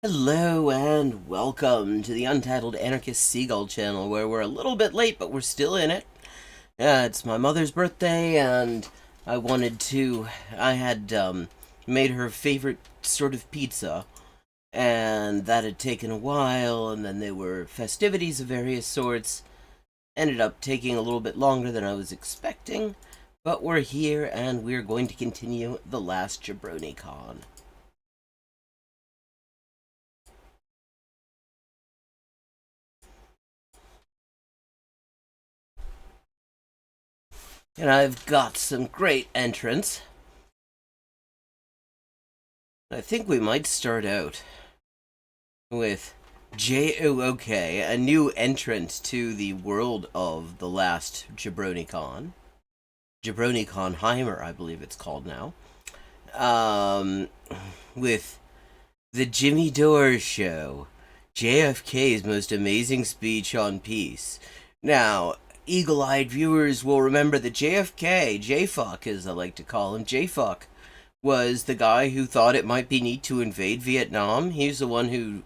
Hello and welcome to the Untitled Anarchist Seagull channel, where we're a little bit late, but we're still in it. It's my mother's birthday, and I had made her favorite sort of pizza, and that had taken a while, and then there were festivities of various sorts. Ended up taking a little bit longer than I was expecting, but we're here, and we're going to continue the last JabroniCon. And I've got some great entrants. I think we might start out with JoOK, a new entrant to the world of the last JabroniCon. JabroniCon-heimer, I believe it's called now. With the Jimmy Dore Show, JFK's most amazing speech on peace. Now, eagle-eyed viewers will remember that JFK, J-Fuck as I like to call him, J-Fuck, was the guy who thought it might be neat to invade Vietnam. He's the one who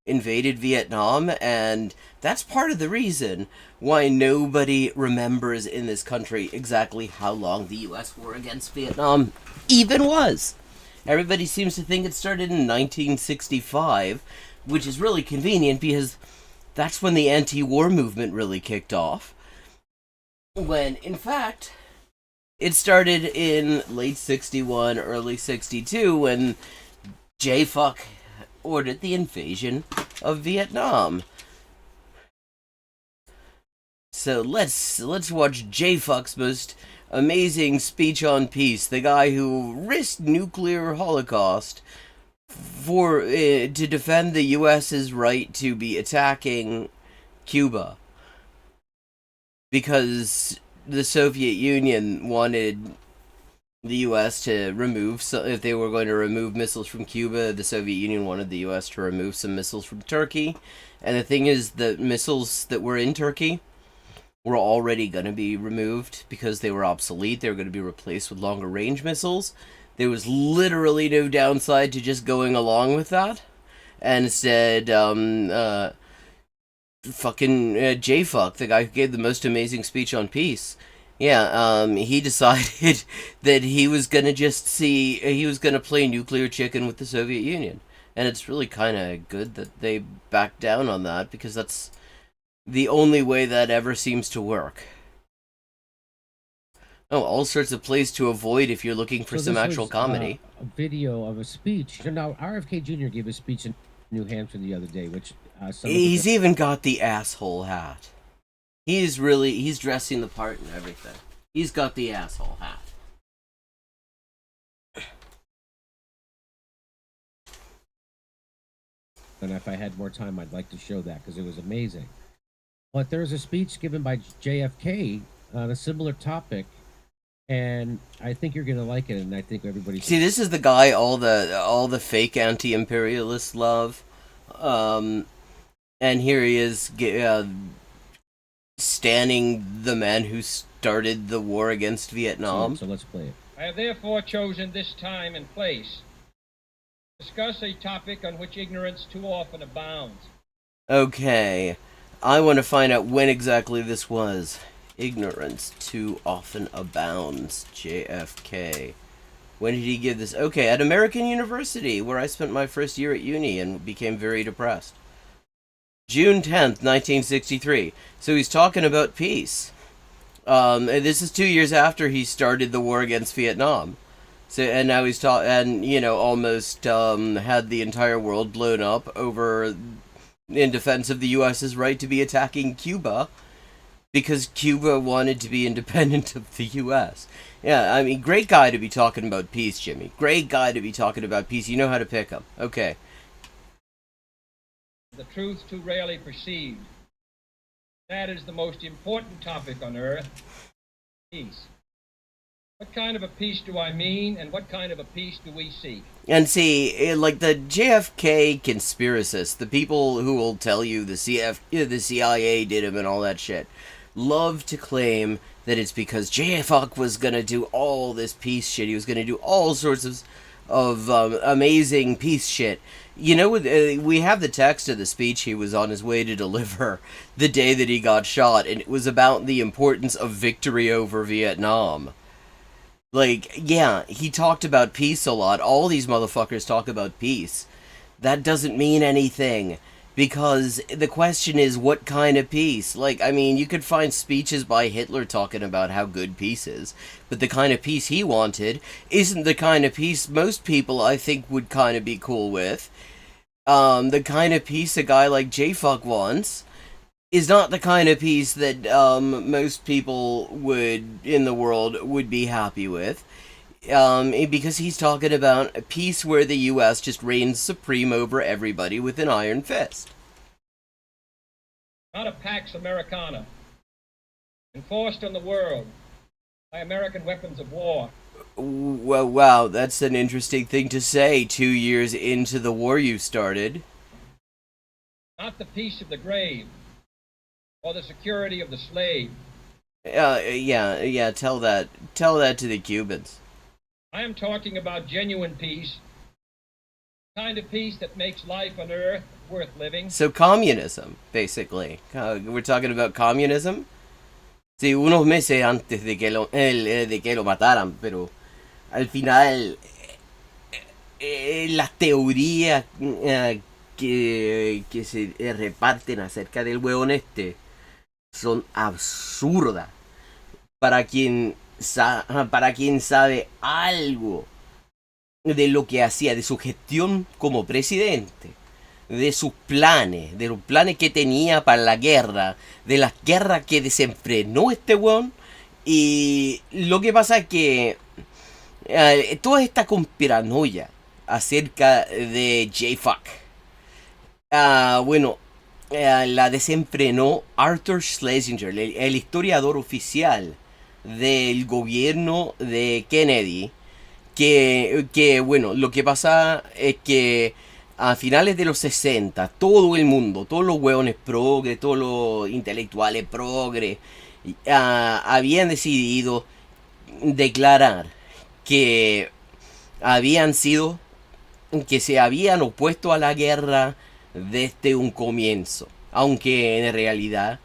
invaded Vietnam, and that's part of the reason why nobody remembers in this country exactly how long the U.S. war against Vietnam even was. Everybody seems to think it started in 1965, which is really convenient because that's when the anti-war movement really kicked off. When, in fact, it started in late 61, early 62, when J-Fuck ordered the invasion of Vietnam. So let's watch J-Fuck's most amazing speech on peace, the guy who risked nuclear holocaust for to defend the U.S.'s right to be attacking Cuba, because the Soviet Union wanted the U.S. to remove, if they were going to remove missiles from Cuba, the Soviet Union wanted the U.S. to remove some missiles from Turkey. And the thing is, the missiles that were in Turkey were already going to be removed because they were obsolete. They were going to be replaced with longer range missiles. There was literally no downside to just going along with that. And instead, J-Fuck, the guy who gave the most amazing speech on peace, he decided that he was gonna play nuclear chicken with the Soviet Union. And it's really kind of good that they backed down on that, because that's the only way that ever seems to work. Oh, all sorts of plays to avoid if you're looking for some actual comedy. A video of a speech. Now, RFK Jr. gave a speech in New Hampshire the other day, which he's even got the asshole hat. He's dressing the part and everything. He's got the asshole hat. And if I had more time, I'd like to show that, because it was amazing. But there's a speech given by JFK on a similar topic, and I think you're going to like it, and I think everybody... See, this is the guy all the fake anti-imperialists love. And here he is, standing the man who started the war against Vietnam. So let's play it. I have therefore chosen this time and place to discuss a topic on which ignorance too often abounds. Okay, I want to find out when exactly this was. Ignorance too often abounds, JFK. When did he give this? Okay, at American University, where I spent my first year at uni and became very depressed. June 10th, 1963. So he's talking about peace. And this is 2 years after he started the war against Vietnam. So, and now he's almost had the entire world blown up over in defense of the U.S.'s right to be attacking Cuba, because Cuba wanted to be independent of the U.S. Yeah, I mean, great guy to be talking about peace, Jimmy. Great guy to be talking about peace. You know how to pick him. Okay. The truth too rarely perceived. That is the most important topic on earth. Peace. What kind of a peace do I mean, and what kind of a peace do we seek? And see, like the JFK conspiracists, the people who will tell you the CIA did him and all that shit, love to claim that it's because JFK was gonna do all this peace shit. He was gonna do all sorts of amazing peace shit. You know, we have the text of the speech he was on his way to deliver the day that he got shot, and it was about the importance of victory over Vietnam. Like, yeah, he talked about peace a lot. All these motherfuckers talk about peace. That doesn't mean anything. Because the question is, what kind of peace? Like, I mean, you could find speeches by Hitler talking about how good peace is. But the kind of peace he wanted isn't the kind of peace most people, I think, would kind of be cool with. The kind of peace a guy like J-Fuck wants is not the kind of peace that most people would in the world would be happy with. Because he's talking about a peace where the U.S. just reigns supreme over everybody with an iron fist. Not a Pax Americana, enforced on the world by American weapons of war. Well, wow, that's an interesting thing to say 2 years into the war you started. Not the peace of the grave or the security of the slave. Yeah, tell that to the Cubans. I am talking about genuine peace, kind of peace that makes life on earth worth living. So communism, basically. We're talking about communism. Sí, unos meses antes de que lo mataran, pero al final las teorías que se reparten acerca del hueón este son absurdas. Para quien sabe algo de lo que hacía, de su gestión como presidente, de sus planes, de los planes que tenía para la guerra, de las guerras que desenfrenó este weón. Y lo que pasa es que toda esta conspiranoia acerca de J-Fuck, bueno, la desenfrenó Arthur Schlesinger, el historiador oficial del gobierno de Kennedy, que bueno, lo que pasa es que a finales de los 60, todo el mundo, todos los hueones progre, todos los intelectuales progre, habían decidido declarar que que se habían opuesto a la guerra desde un comienzo, aunque en realidad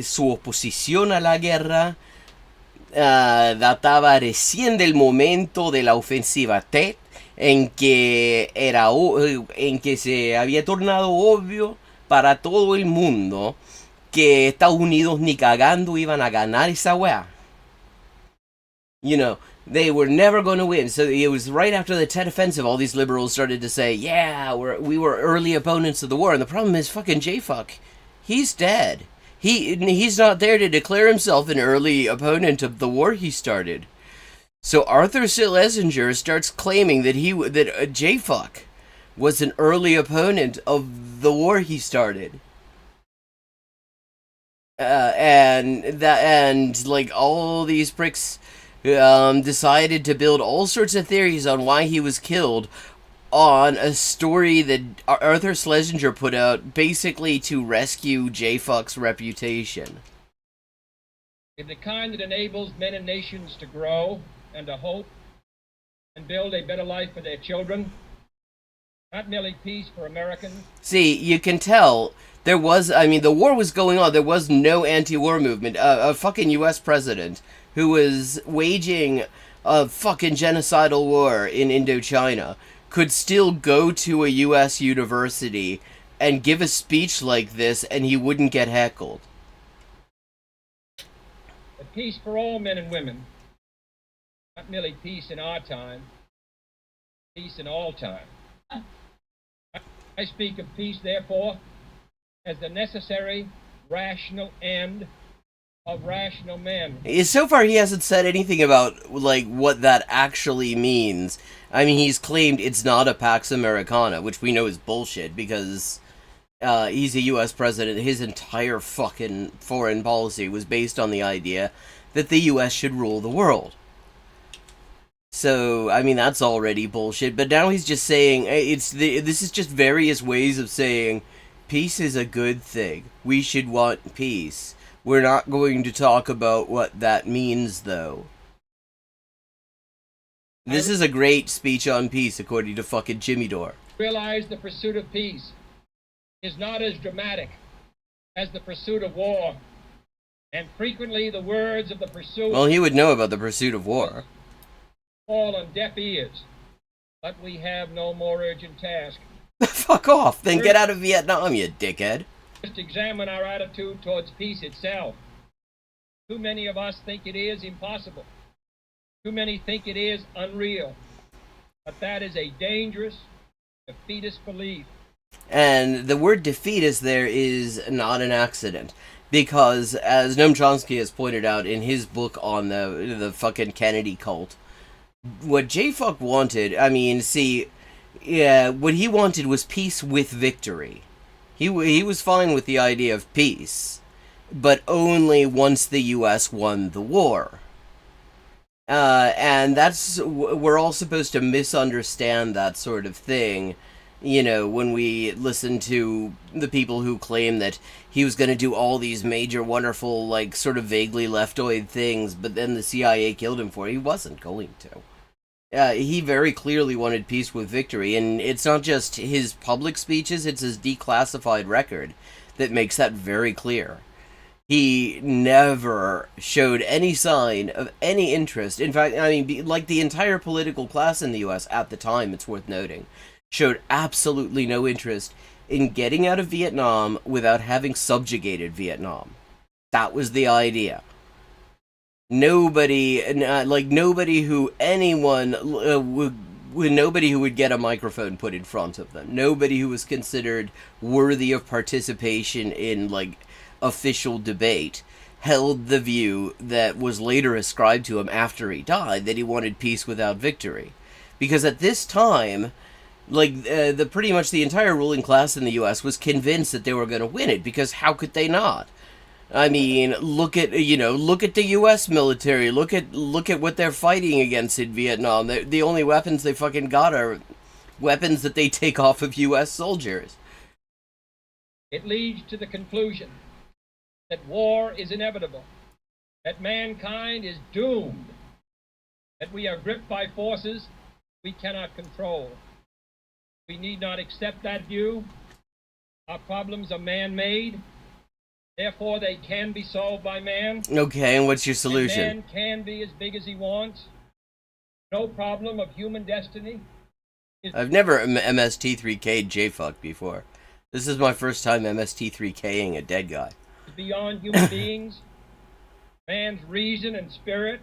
su oposición a la guerra databa recién del momento de la ofensiva Tet, en que se había tornado obvio para todo el mundo que Estados Unidos ni cagando iban a ganar esa weá. You know, they were never going to win. So it was right after the Tet Offensive, all these liberals started to say, yeah, we were early opponents of the war. And the problem is fucking J-Fuck. He's dead. He's not there to declare himself an early opponent of the war he started. So Arthur Schlesinger starts claiming that J-Fuck was an early opponent of the war he started. And like all these pricks decided to build all sorts of theories on why he was killed on a story that Arthur Schlesinger put out basically to rescue J-Fuck's reputation. The kind that enables men and nations to grow and to hope and build a better life for their children. Not merely peace for Americans. See, you can tell the war was going on. There was no anti-war movement. A fucking U.S. president who was waging a fucking genocidal war in Indochina could still go to a U.S. university and give a speech like this and he wouldn't get heckled. A peace for all men and women. Not merely peace in our time. Peace in all time. I speak of peace, therefore, as the necessary, rational end of rational men. So far, he hasn't said anything about like what that actually means. I mean, he's claimed it's not a Pax Americana, which we know is bullshit because he's a U.S. president. His entire fucking foreign policy was based on the idea that the U.S. should rule the world. So, I mean, that's already bullshit. But now he's just saying this is just various ways of saying peace is a good thing. We should want peace. We're not going to talk about what that means, though. This is a great speech on peace, according to fucking Jimmy Dore. Realize the pursuit of peace is not as dramatic as the pursuit of war, and frequently the words of the pursuit Well, he would know about the pursuit of war. fall on deaf ears. But we have no more urgent task. Fuck off, then get out of Vietnam, you dickhead. Just examine our attitude towards peace itself. Too many of us think it is impossible. Too many think it is unreal. But that is a dangerous, defeatist belief. And the word defeatist there is not an accident. Because, as Noam Chomsky has pointed out in his book on the fucking Kennedy cult, what J-Fuck wanted, I mean, see, yeah, what he wanted was peace with victory. He was fine with the idea of peace, but only once the U.S. won the war. And we're all supposed to misunderstand that sort of thing, you know, when we listen to the people who claim that he was going to do all these major, wonderful, like, sort of vaguely leftoid things, but then the CIA killed him for it. He wasn't going to. He very clearly wanted peace with victory, and it's not just his public speeches, it's his declassified record that makes that very clear. He never showed any sign of any interest. In fact, I mean, like the entire political class in the U.S. at the time, it's worth noting, showed absolutely no interest in getting out of Vietnam without having subjugated Vietnam. That was the idea. Nobody who would get a microphone put in front of them. Nobody who was considered worthy of participation in, like, official debate held the view that was later ascribed to him after he died, that he wanted peace without victory. Because at this time, like, pretty much the entire ruling class in the U.S. was convinced that they were going to win it, because how could they not? I mean, look at the U.S. military. Look at what they're fighting against in Vietnam. The only weapons they fucking got are weapons that they take off of U.S. soldiers. It leads to the conclusion that war is inevitable, that mankind is doomed, that we are gripped by forces we cannot control. We need not accept that view. Our problems are man-made. Therefore, they can be solved by man. Okay, and what's your solution? And man can be as big as he wants. No problem of human destiny. I've never MST3K'd J-Fuck before. This is my first time MST3K'ing a dead guy. Beyond human beings, man's reason and spirit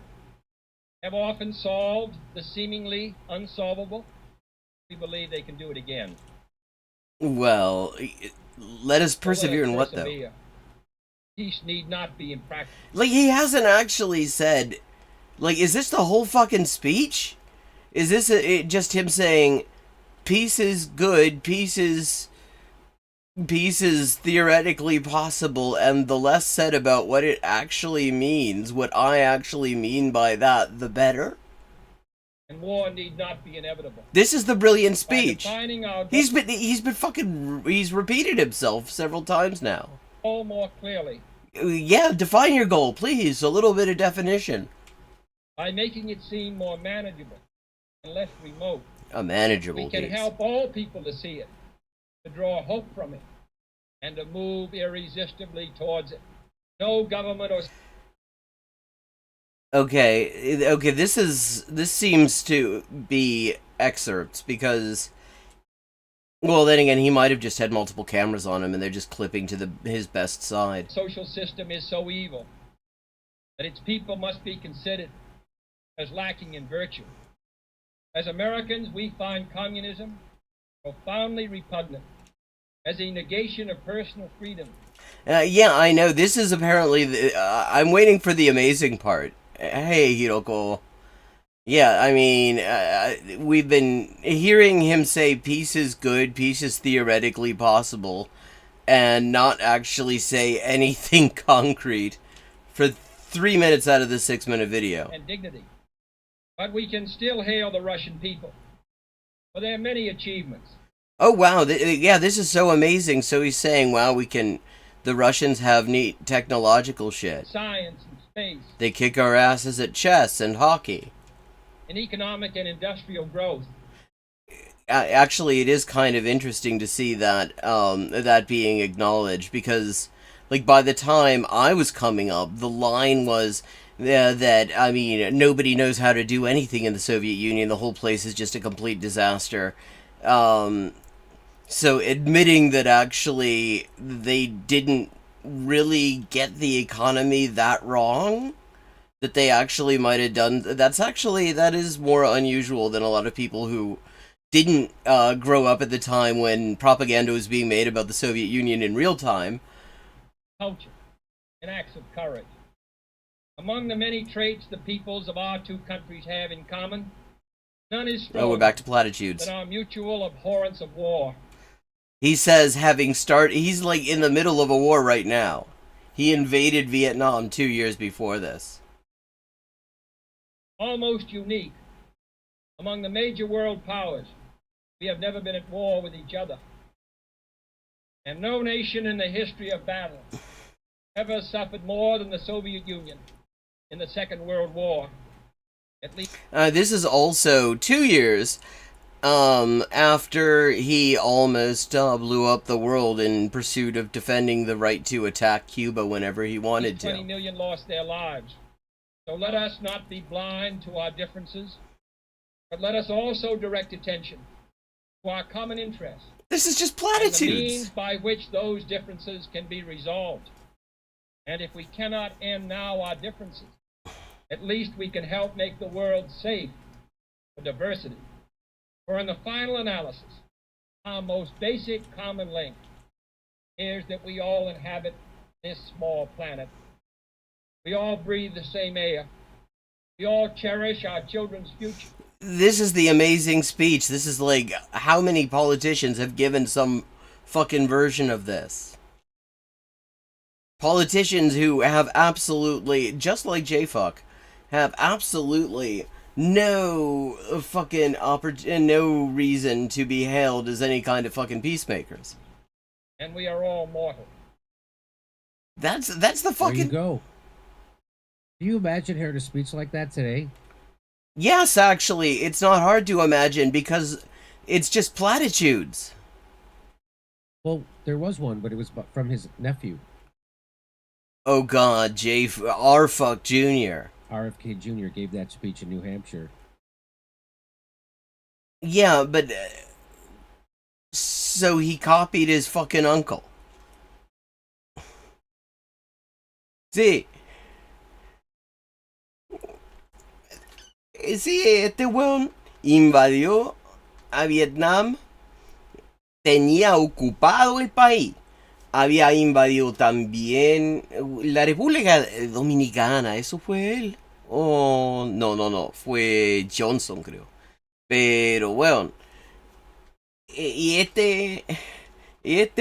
have often solved the seemingly unsolvable. We believe they can do it again. Well, let us persevere in what, though? Peace need not be in practice. Like, he hasn't actually said, like, is this the whole fucking speech? Is this just him saying, peace is good, peace is theoretically possible, and the less said about what it actually means, what I actually mean by that, the better? And war need not be inevitable. This is the brilliant speech. He's repeated himself several times now. All more clearly. Yeah, define your goal, please. A little bit of definition. By making it seem more manageable and less remote. A manageable We can help all people to see it, to draw hope from it, and to move irresistibly towards it. No government or... Okay, this seems to be excerpts, because, well, then again, he might have just had multiple cameras on him and they're just clipping to his best side. Social system is so evil that its people must be considered as lacking in virtue. As Americans, we find communism profoundly repugnant as a negation of personal freedom. Yeah, I know. This is apparently... I'm waiting for the amazing part. Hey, Hiroko. Yeah, I mean, we've been hearing him say peace is good, peace is theoretically possible, and not actually say anything concrete for 3 minutes out of the 6-minute video. And dignity. But we can still hail the Russian people for their many achievements. Oh, wow. Yeah, this is so amazing. So he's saying, wow, the Russians have neat technological shit. Science and space. They kick our asses at chess and hockey. in economic and industrial growth. Actually, it is kind of interesting to see that that being acknowledged, because like by the time I was coming up, the line was that, I mean, nobody knows how to do anything in the Soviet Union. The whole place is just a complete disaster. So admitting that actually they didn't really get the economy that wrong, that they actually might have done, that is more unusual than a lot of people who didn't grow up at the time when propaganda was being made about the Soviet Union in real time. Culture and acts of courage. Among the many traits the peoples of our two countries have in common, none is stronger Oh, we're back to platitudes. than our mutual abhorrence of war. He says he's like in the middle of a war right now. He invaded Vietnam 2 years before this. Almost unique among the major world powers, we have never been at war with each other. And no nation in the history of battle ever suffered more than the Soviet Union in the Second World War. At least This is also 2 years after he almost blew up the world in pursuit of defending the right to attack Cuba whenever he wanted 20 to. million lost their lives. So let us not be blind to our differences, but let us also direct attention to our common interests. This is just And the means platitudes. by which those differences can be resolved. And if we cannot end now our differences, at least we can help make the world safe for diversity. For in the final analysis, our most basic common link is that we all inhabit this small planet. We all breathe the same air. We all cherish our children's future. This is the amazing speech. This is like, how many politicians have given some fucking version of this? Politicians who have absolutely, just like J-Fuck, have absolutely no fucking no reason to be hailed as any kind of fucking peacemakers. And we are all mortal. That's the There you fucking... go. Do you imagine hearing a speech like that today? Yes, actually, it's not hard to imagine because it's just platitudes. Well, there was one, but it was from his nephew, Oh god, R. Fuck Jr. RFK Jr. gave that speech in New Hampshire. Yeah, but... so he copied his fucking uncle. Sí. Sí, este weón invadió a Vietnam, tenía ocupado el país. Había invadido también la República Dominicana, eso fue él. Oh, no, fue Johnson, creo. Pero, bueno, y este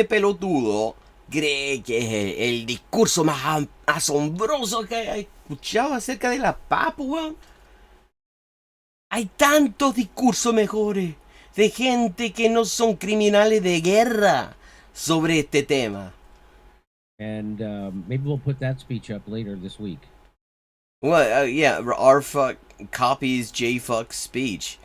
pelotudo cree que es el discurso más asombroso que haya escuchado acerca de la paz, weón. Hay tantos discursos mejores de gente que no son criminales de guerra sobre este tema. And maybe we'll put that speech up later this week. Well, yeah, R-Fuck copies J-Fuck's speech.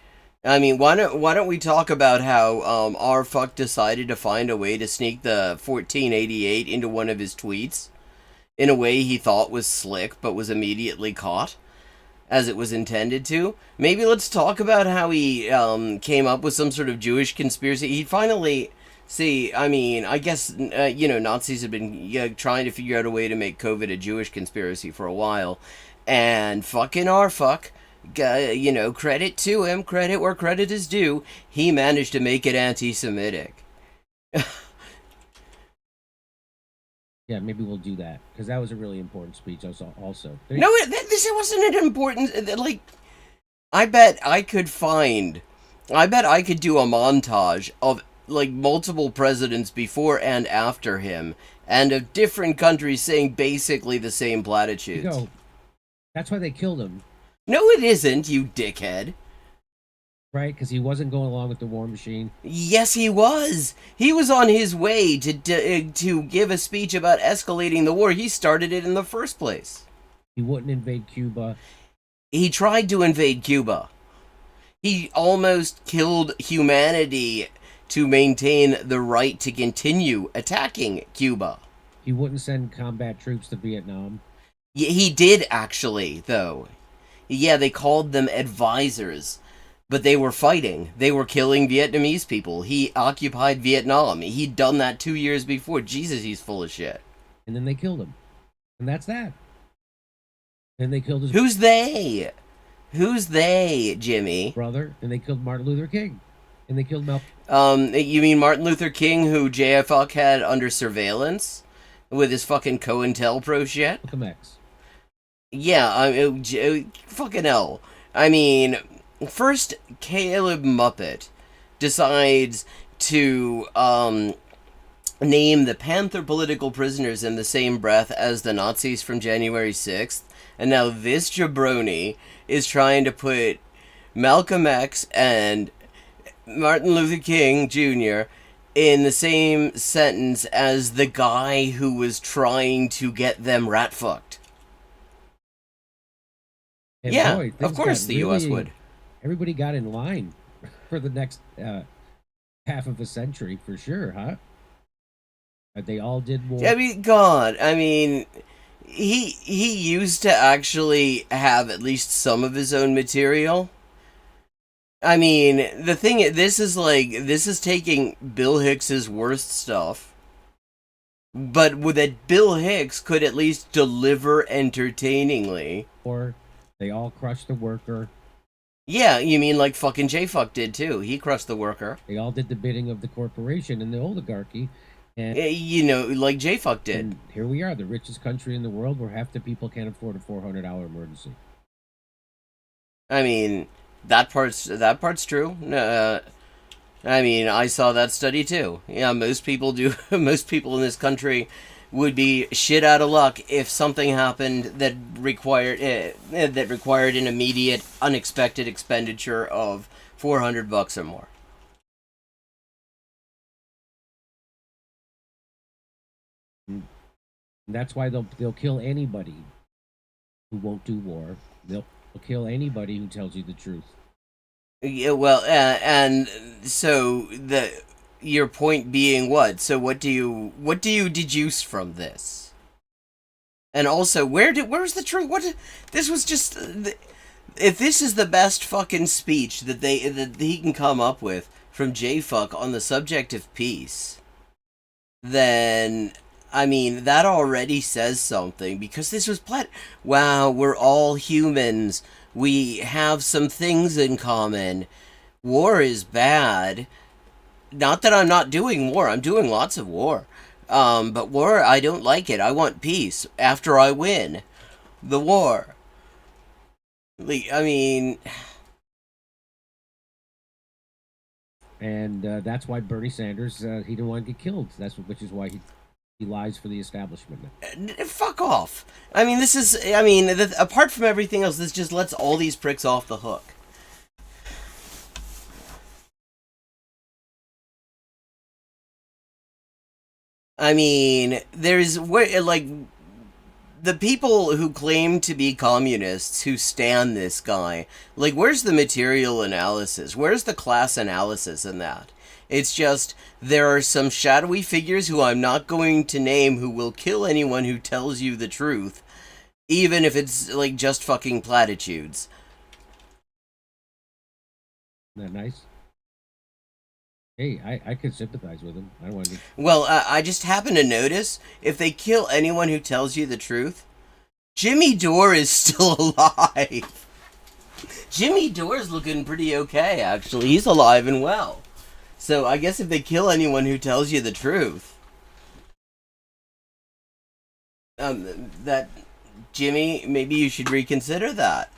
I mean, why don't we talk about how R-Fuck decided to find a way to sneak the 1488 into one of his tweets in a way he thought was slick, but was immediately caught, as it was intended to. Maybe let's talk about how he came up with some sort of Jewish conspiracy. He finally... See, I mean, I guess, Nazis have been trying to figure out a way to make COVID a Jewish conspiracy for a while. And fucking R-Fuck, credit to him, credit where credit is due, he managed to make it anti-Semitic. Yeah, maybe we'll do that, because that was a really important speech also. No, this wasn't an important... Like, I bet I could do a montage of like multiple presidents before and after him, and of different countries saying basically the same platitudes. No, that's why they killed him, No, it isn't, you dickhead. right? Because he wasn't going along with the war machine. Yes, he was. He was on his way to give a speech about escalating the war. He started it in the first place. He wouldn't invade Cuba. He tried to invade Cuba. He almost killed humanity to maintain the right to continue attacking Cuba. He wouldn't send combat troops to Vietnam. He did, actually, though. Yeah, they called them advisors, but they were fighting. They were killing Vietnamese people. He occupied Vietnam. He'd done that 2 years before. Jesus, he's full of shit. And then they killed him. And that's that. And they killed his Who's they? Who's they, Jimmy? brother, and they killed Martin Luther King. And they killed You mean Martin Luther King, who JFK had under surveillance? With his fucking COINTELPRO shit? Malcolm X. Yeah, fucking hell. I mean, first, Caleb Muppet decides to, name the Panther political prisoners in the same breath as the Nazis from January 6th, and now this jabroni is trying to put Malcolm X and Martin Luther King Jr. in the same sentence as the guy who was trying to get them rat-fucked. And yeah, boy, of course the U.S. would. Everybody got in line for the next half of a century, for sure, huh? They all did more. I mean, God, I mean, he used to actually have at least some of his own material. I mean, the thing, this is taking Bill Hicks's worst stuff, but with that Bill Hicks could at least deliver entertainingly. Or they all crushed the worker. Yeah, you mean like fucking J-Fuck did too. He crushed the worker. They all did the bidding of the corporation and the oligarchy. And, you know, like J-Fuck did. And here we are, the richest country in the world where half the people can't afford a $400 emergency. I mean, that part's true. I mean, I saw that study too. Yeah, most people do. Most people in this country would be shit out of luck if something happened that required an immediate, unexpected expenditure of $400 or more. And that's why they'll kill anybody who won't do war. They'll kill anybody who tells you the truth. Yeah, well, and so your point being what? So what do you deduce from this? And also, where's the truth? This was just, if this is the best fucking speech that he can come up with from J-Fuck on the subject of peace, then I mean that already says something, because this was wow, we're all humans. We have some things in common. War is bad. Not that I'm not doing war. I'm doing lots of war. But war, I don't like it. I want peace after I win the war. I mean... And that's why Bernie Sanders, he didn't want to get killed. Which is why he lies for the establishment. Fuck off. I mean, apart from everything else, this just lets all these pricks off the hook. I mean, there's, like, the people who claim to be communists who stand this guy, like, where's the material analysis? Where's the class analysis in that? It's just, there are some shadowy figures who I'm not going to name who will kill anyone who tells you the truth, even if it's, like, just fucking platitudes. Isn't that nice? Hey, I could sympathize with him. I don't want to... Well, I just happen to notice, if they kill anyone who tells you the truth, Jimmy Dore is still alive. Jimmy Dore's looking pretty okay, actually. He's alive and well. So I guess if they kill anyone who tells you the truth, that, Jimmy, maybe you should reconsider that.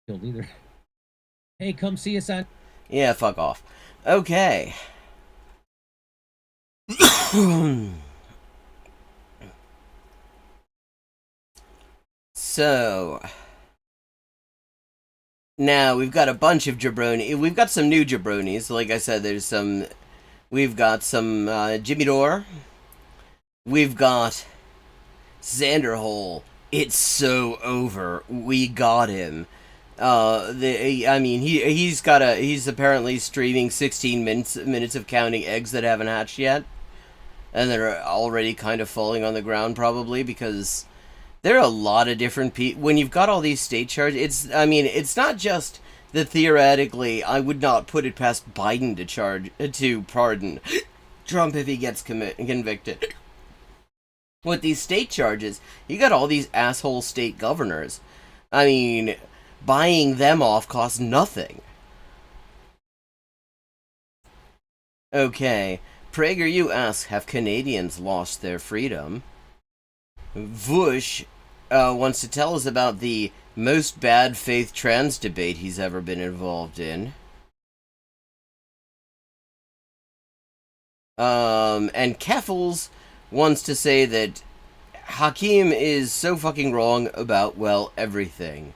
Killed either. Hey, come see us on... Yeah, fuck off. Okay. So... Now, we've got a bunch of jabroni. We've got some new jabronis. Like I said, we've got some Jimmy Dore. We've got Xander Hole. It's so over. We got him. I mean, he's apparently streaming 16 minutes of counting eggs that haven't hatched yet, and that are already kind of falling on the ground, probably because there are a lot of different people. When you've got all these state charges, it's not just that theoretically, I would not put it past Biden to pardon Trump if he gets convicted. With these state charges, you got all these asshole state governors. I mean, buying them off costs nothing. Okay, PragerU asks, have Canadians lost their freedom? Vush wants to tell us about the most bad faith trans debate he's ever been involved in. And Keffels wants to say that Hakeem is so fucking wrong about, well, everything.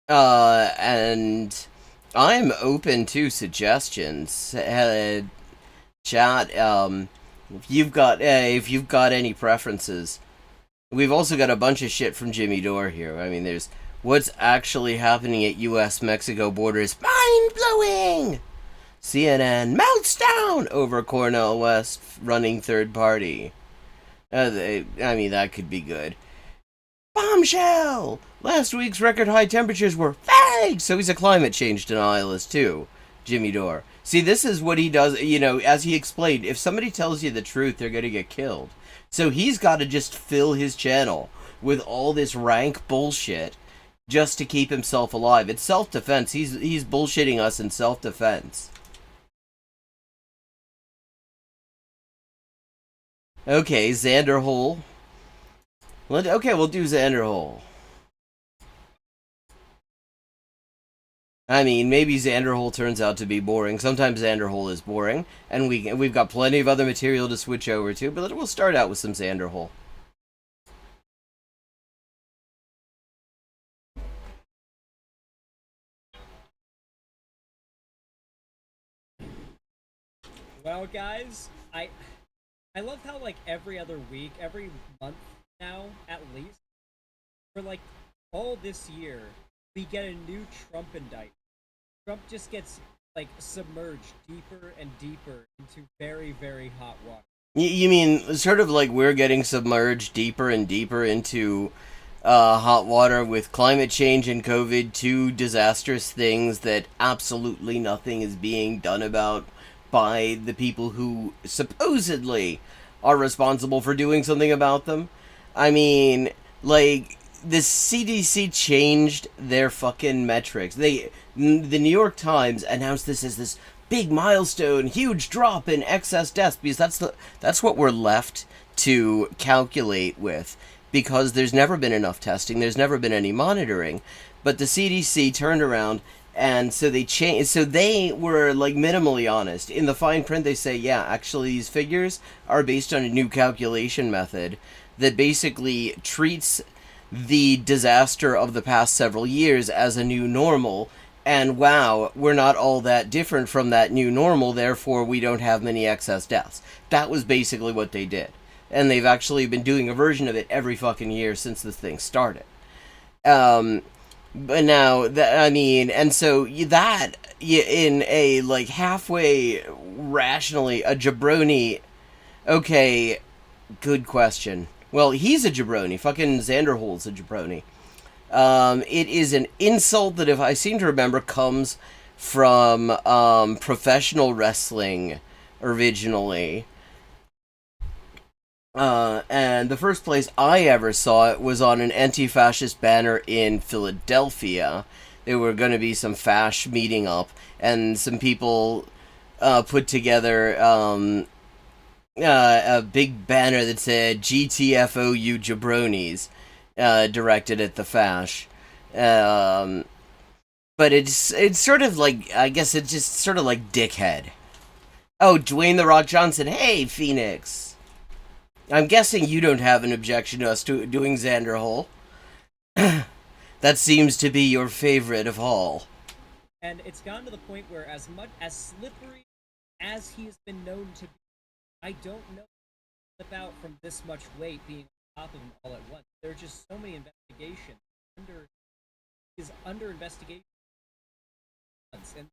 And I'm open to suggestions. Chat, if you've got any preferences. We've also got a bunch of shit from Jimmy Dore here. I mean, there's what's actually happening at U.S.-Mexico border is mind-blowing! CNN melts down over Cornel West running third party. That could be good. Bombshell! Last week's record high temperatures were fake! So he's a climate change denialist too, Jimmy Dore. See, this is what he does, as he explained, if somebody tells you the truth, they're gonna get killed. So he's gotta just fill his channel with all this rank bullshit just to keep himself alive. It's self-defense. He's bullshitting us in self-defense. Okay, Xander Hole. Okay, we'll do Xander Hole. I mean, maybe Xander Hole turns out to be boring. Sometimes Xander Hole is boring, and we've got plenty of other material to switch over to, but we'll start out with some Xander Hole. Well, guys, I love how, like, every other week, every month now, at least, for, like, all this year, we get a new Trump indictment. Trump just gets, like, submerged deeper and deeper into very, very hot water. You mean, sort of like we're getting submerged deeper and deeper into hot water with climate change and COVID, two disastrous things that absolutely nothing is being done about by the people who supposedly are responsible for doing something about them. I mean, like, the CDC changed their fucking metrics. The New York Times announced this as this big milestone, huge drop in excess deaths, because that's what we're left to calculate with, because there's never been enough testing, there's never been any monitoring. But the CDC turned around, and so they changed. So they were, like, minimally honest. In the fine print, they say, yeah, actually, these figures are based on a new calculation method that basically treats the disaster of the past several years as a new normal. And wow, we're not all that different from that new normal, therefore we don't have many excess deaths. That was basically what they did. And they've actually been doing a version of it every fucking year since this thing started. But now, and so that, in a, like, halfway rationally, a jabroni, okay, good question. Well, he's a jabroni. Fucking Xander Hole's a jabroni. It is an insult that, if I seem to remember, comes from professional wrestling originally. And the first place I ever saw it was on an anti-fascist banner in Philadelphia. There were going to be some fash meeting up, and some people put together a big banner that said GTFOU jabronis, directed at the fash. But it's sort of like, I guess it's just sort of like dickhead. Oh, Dwayne "The Rock" Johnson. Hey, Phoenix. I'm guessing you don't have an objection to us doing Xander Hole. That seems to be your favorite of all. And it's gotten to the point where, as much as slippery as he has been known to be, I don't know about from this much weight being on top of him all at once. There are just so many investigations under is under investigation. And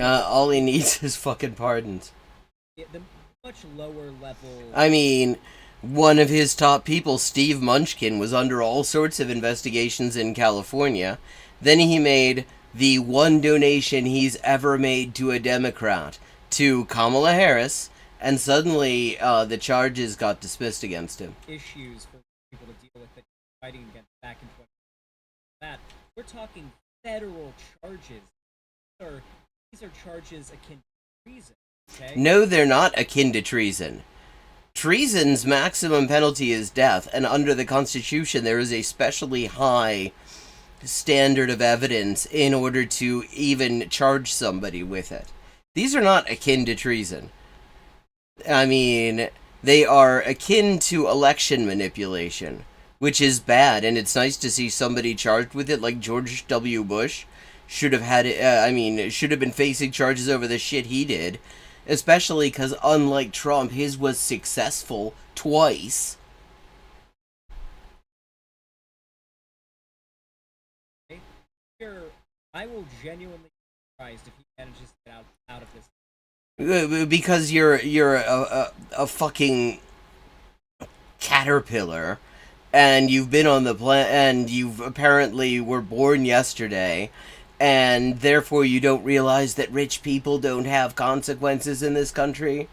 All he needs is fucking pardons. the much lower level. I mean, one of his top people, Steve Munchkin, was under all sorts of investigations in California. Then he made the one donation he's ever made to a Democrat, to Kamala Harris, and suddenly the charges got dismissed against him. Issues for people to deal with that fighting against back in 20. That we're talking federal charges. These are charges akin to treason. Okay? No, they're not akin to treason. Treason's maximum penalty is death, and under the Constitution there is a specially high standard of evidence in order to even charge somebody with it. These are not akin to treason. I mean, they are akin to election manipulation, which is bad, and it's nice to see somebody charged with it, like George W. Bush should have had it, should have been facing charges over the shit he did, especially because, unlike Trump, his was successful twice. I will genuinely be surprised if he manages to get out of this. Because you're a fucking caterpillar, and you've been on the planet, and you've apparently were born yesterday, and therefore you don't realize that rich people don't have consequences in this country.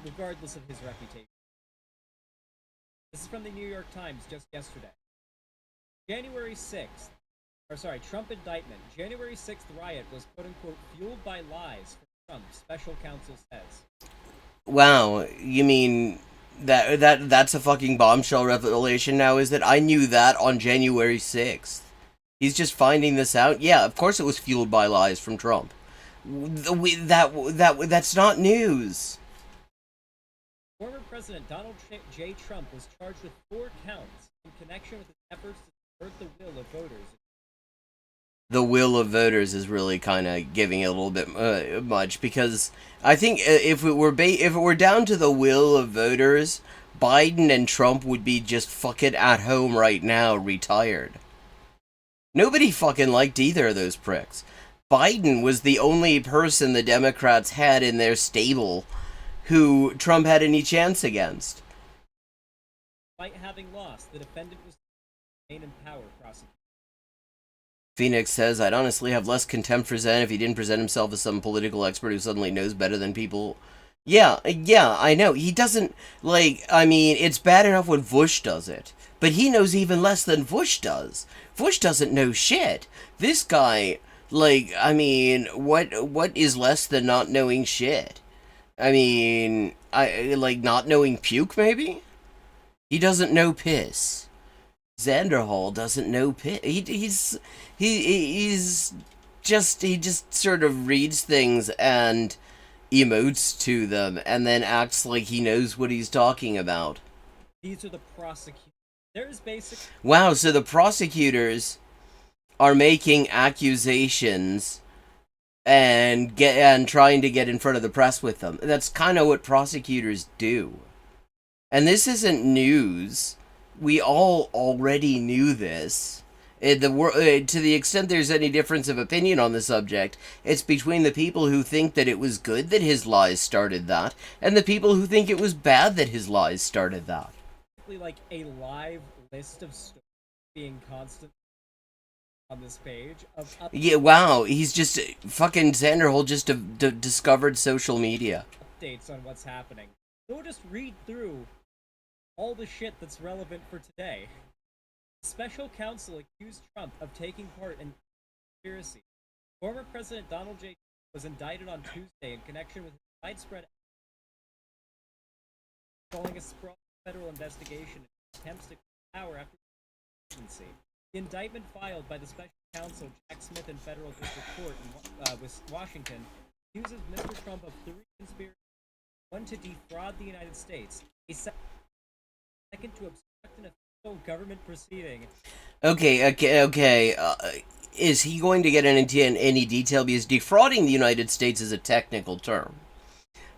Regardless of his reputation. This is from the New York Times just yesterday. Trump indictment. January 6th riot was quote-unquote fueled by lies from Trump, special counsel says. Wow, you mean that's a fucking bombshell revelation now, is that? I knew that on January 6th. He's just finding this out? Yeah, of course it was fueled by lies from Trump. That's not news. Former President Donald J. Trump was charged with 4 counts in connection with his efforts to subvert the will of voters. The will of voters is really kind of giving it a little bit much, because I think if it were down to the will of voters, Biden and Trump would be just fucking at home right now, retired. Nobody fucking liked either of those pricks. Biden was the only person the Democrats had in their stable who Trump had any chance against. Despite having lost, the defendant was remain in power prosecution. Phoenix says, I'd honestly have less contempt for Zen if he didn't present himself as some political expert who suddenly knows better than people. Yeah, I know. He doesn't, it's bad enough when Bush does it, but he knows even less than Bush does. Bush doesn't know shit. This guy, what is less than not knowing shit? Not knowing puke, maybe? He doesn't know piss. Xanderhall doesn't know piss. He just sort of reads things and emotes to them, and then acts like he knows what he's talking about. These are the prosecutors. There's basic. Wow, so the prosecutors are making accusations and trying to get in front of the press with them. That's kind of what prosecutors do. And this isn't news. We all already knew this. To the extent there's any difference of opinion on the subject, it's between the people who think that it was good that his lies started that, and the people who think it was bad that his lies started that. Like a live list of stories being constant on this page. Yeah, wow, he's just fucking Xanderhall just discovered social media. Updates on what's happening. We'll just read through all the shit that's relevant for today. Special counsel accused Trump of taking part in conspiracy. Former President Donald J. Trump was indicted on Tuesday in connection with widespread following a sprawling federal investigation and attempts to clear power after the presidency. The indictment filed by the special counsel Jack Smith in federal district court in Washington accuses Mr. Trump of 3 conspiracies: 1 to defraud the United States, a second to obstruct an official government proceeding. Okay. Is he going to get into any detail? Because defrauding the United States is a technical term.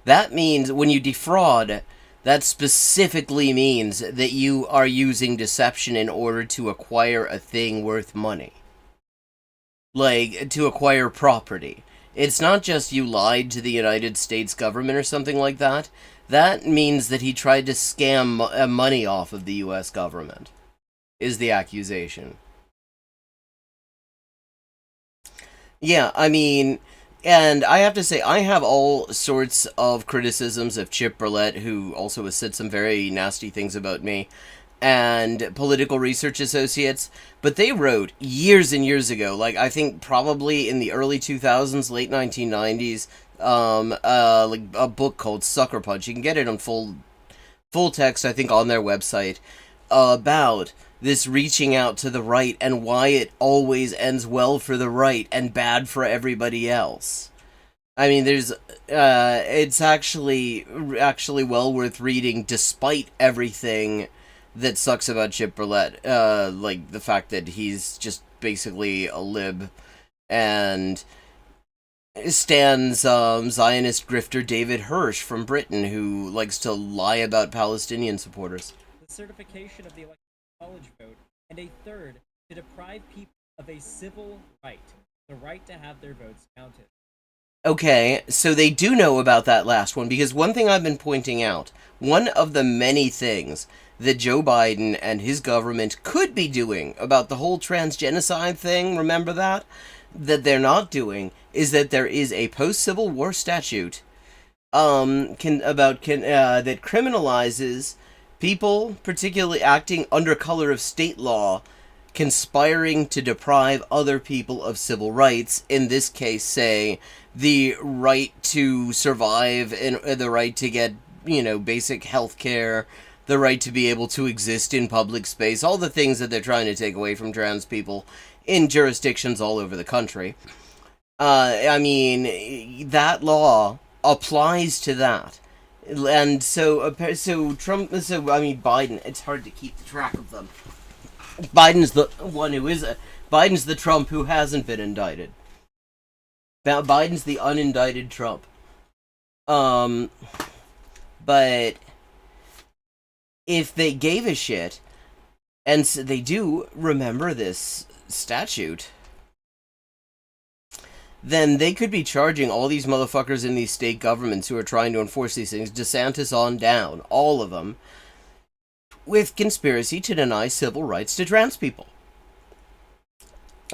That means when you defraud, That specifically means that you are using deception in order to acquire a thing worth money. Like, to acquire property. It's not just you lied to the United States government or something like that. That means that he tried to scam money off of the US government, is the accusation. Yeah, I mean, and I have to say, I have all sorts of criticisms of Chip Burlett, who also has said some very nasty things about me, and Political Research Associates, but they wrote years and years ago, like I think probably in the early 2000s, late 1990s, like a book called Sucker Punch. You can get it on full text, I think, on their website, about this reaching out to the right and why it always ends well for the right and bad for everybody else. I mean, it's actually well worth reading, despite everything that sucks about Chip Burlett, like the fact that he's just basically a lib and stands Zionist grifter David Hirsch from Britain, who likes to lie about Palestinian supporters. The certification of the electoral college vote, and a third to deprive people of a civil right, the right to have their votes counted. Okay, so they do know about that last one, because one thing I've been pointing out, one of the many things that Joe Biden and his government could be doing about the whole transgenocide thing, remember that? That they're not doing, is that there is a post-Civil War statute that criminalizes people, particularly acting under color of state law, conspiring to deprive other people of civil rights, in this case, say, the right to survive and the right to get, basic health care, the right to be able to exist in public space, all the things that they're trying to take away from trans people in jurisdictions all over the country. I mean, that law applies to that. And so Trump, Biden, it's hard to keep track of them. Biden's the Trump who hasn't been indicted. Now, Biden's the unindicted Trump. But if they gave a shit, and so they do remember this statute, then they could be charging all these motherfuckers in these state governments who are trying to enforce these things, DeSantis on down, all of them, with conspiracy to deny civil rights to trans people.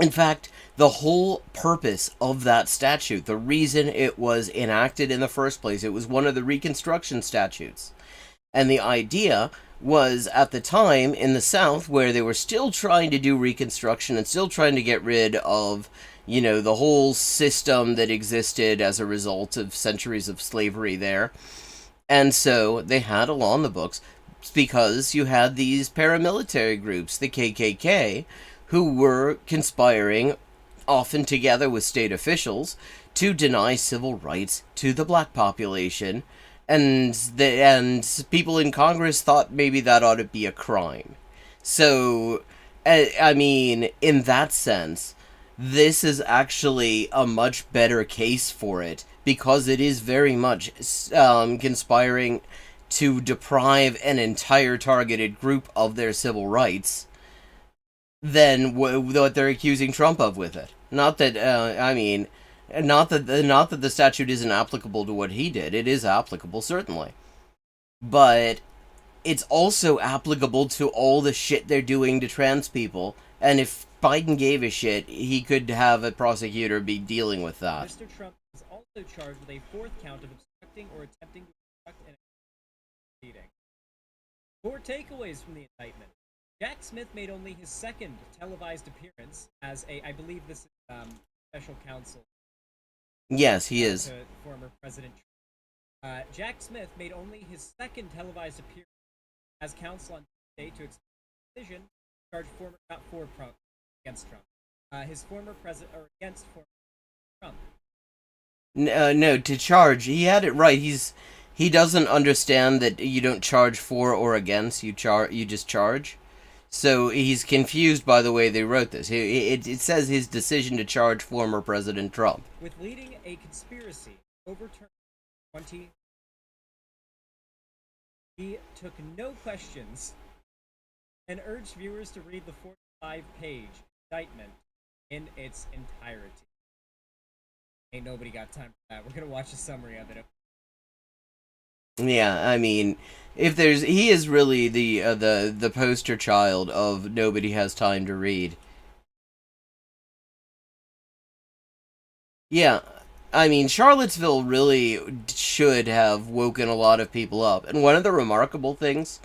In fact, the whole purpose of that statute, the reason it was enacted in the first place, it was one of the Reconstruction statutes. And the idea was, at the time in the South, where they were still trying to do Reconstruction and still trying to get rid of, the whole system that existed as a result of centuries of slavery there. And so they had a law in the books because you had these paramilitary groups, the KKK, who were conspiring, often together with state officials, to deny civil rights to the black population. And people in Congress thought maybe that ought to be a crime. So, I mean, in that sense, this is actually a much better case for it, because it is very much conspiring to deprive an entire targeted group of their civil rights than what they're accusing Trump of with it. Not that, not that the statute isn't applicable to what he did. It is applicable, certainly. But it's also applicable to all the shit they're doing to trans people. And if Biden gave a shit, he could have a prosecutor be dealing with that. Mr. Trump is also charged with a fourth count of obstructing or attempting to obstruct an proceeding. 4 takeaways from the indictment. Jack Smith made only his second televised appearance as I believe this is special counsel. Yes, he is. To former President Trump. Jack Smith made only his second televised appearance as counsel on Tuesday to explain the decision to charge against Trump. His former president, or against former Trump. No, to charge. He had it right. He doesn't understand that you don't charge for or against. You just charge. So he's confused by the way they wrote this. It says his decision to charge former President Trump. With leading a conspiracy overturned 20 he took no questions and urged viewers to read the 45-page indictment in its entirety. Ain't nobody got time for that. We're gonna watch a summary of it. Yeah, I mean, he is really the poster child of nobody has time to read. Yeah, I mean, Charlottesville really should have woken a lot of people up. And one of the remarkable things,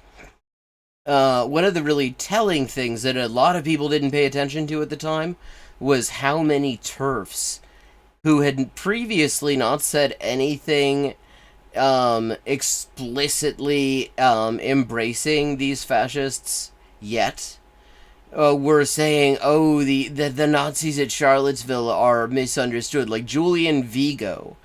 one of the really telling things that a lot of people didn't pay attention to at the time was how many TERFs who had previously not said anything explicitly embracing these fascists yet were saying, oh, the Nazis at Charlottesville are misunderstood. Like Julian Vigo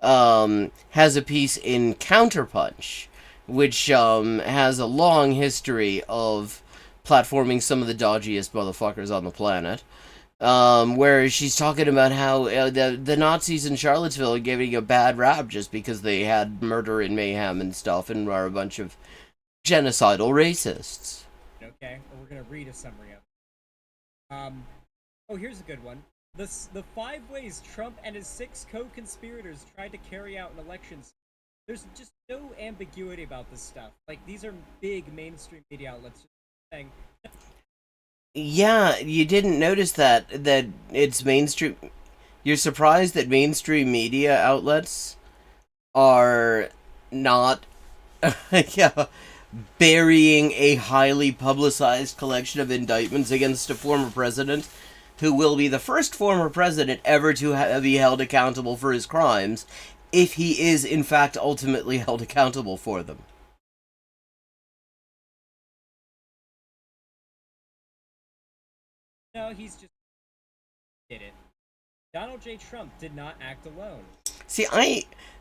has a piece in Counterpunch, which has a long history of platforming some of the dodgiest motherfuckers on the planet. Where she's talking about how the Nazis in Charlottesville are giving a bad rap just because they had murder and mayhem and stuff and are a bunch of genocidal racists. Okay, we're gonna read a summary of it. Oh, here's a good one. The 5 ways Trump and his 6 co-conspirators tried to carry out an election. There's just no ambiguity about this stuff. Like, these are big mainstream media outlets just saying. Yeah, you didn't notice that it's mainstream. You're surprised that mainstream media outlets are not yeah, burying a highly publicized collection of indictments against a former president who will be the first former president ever to be held accountable for his crimes, if he is in fact ultimately held accountable for them. No, he's just did it. Donald J. Trump did not act alone. See,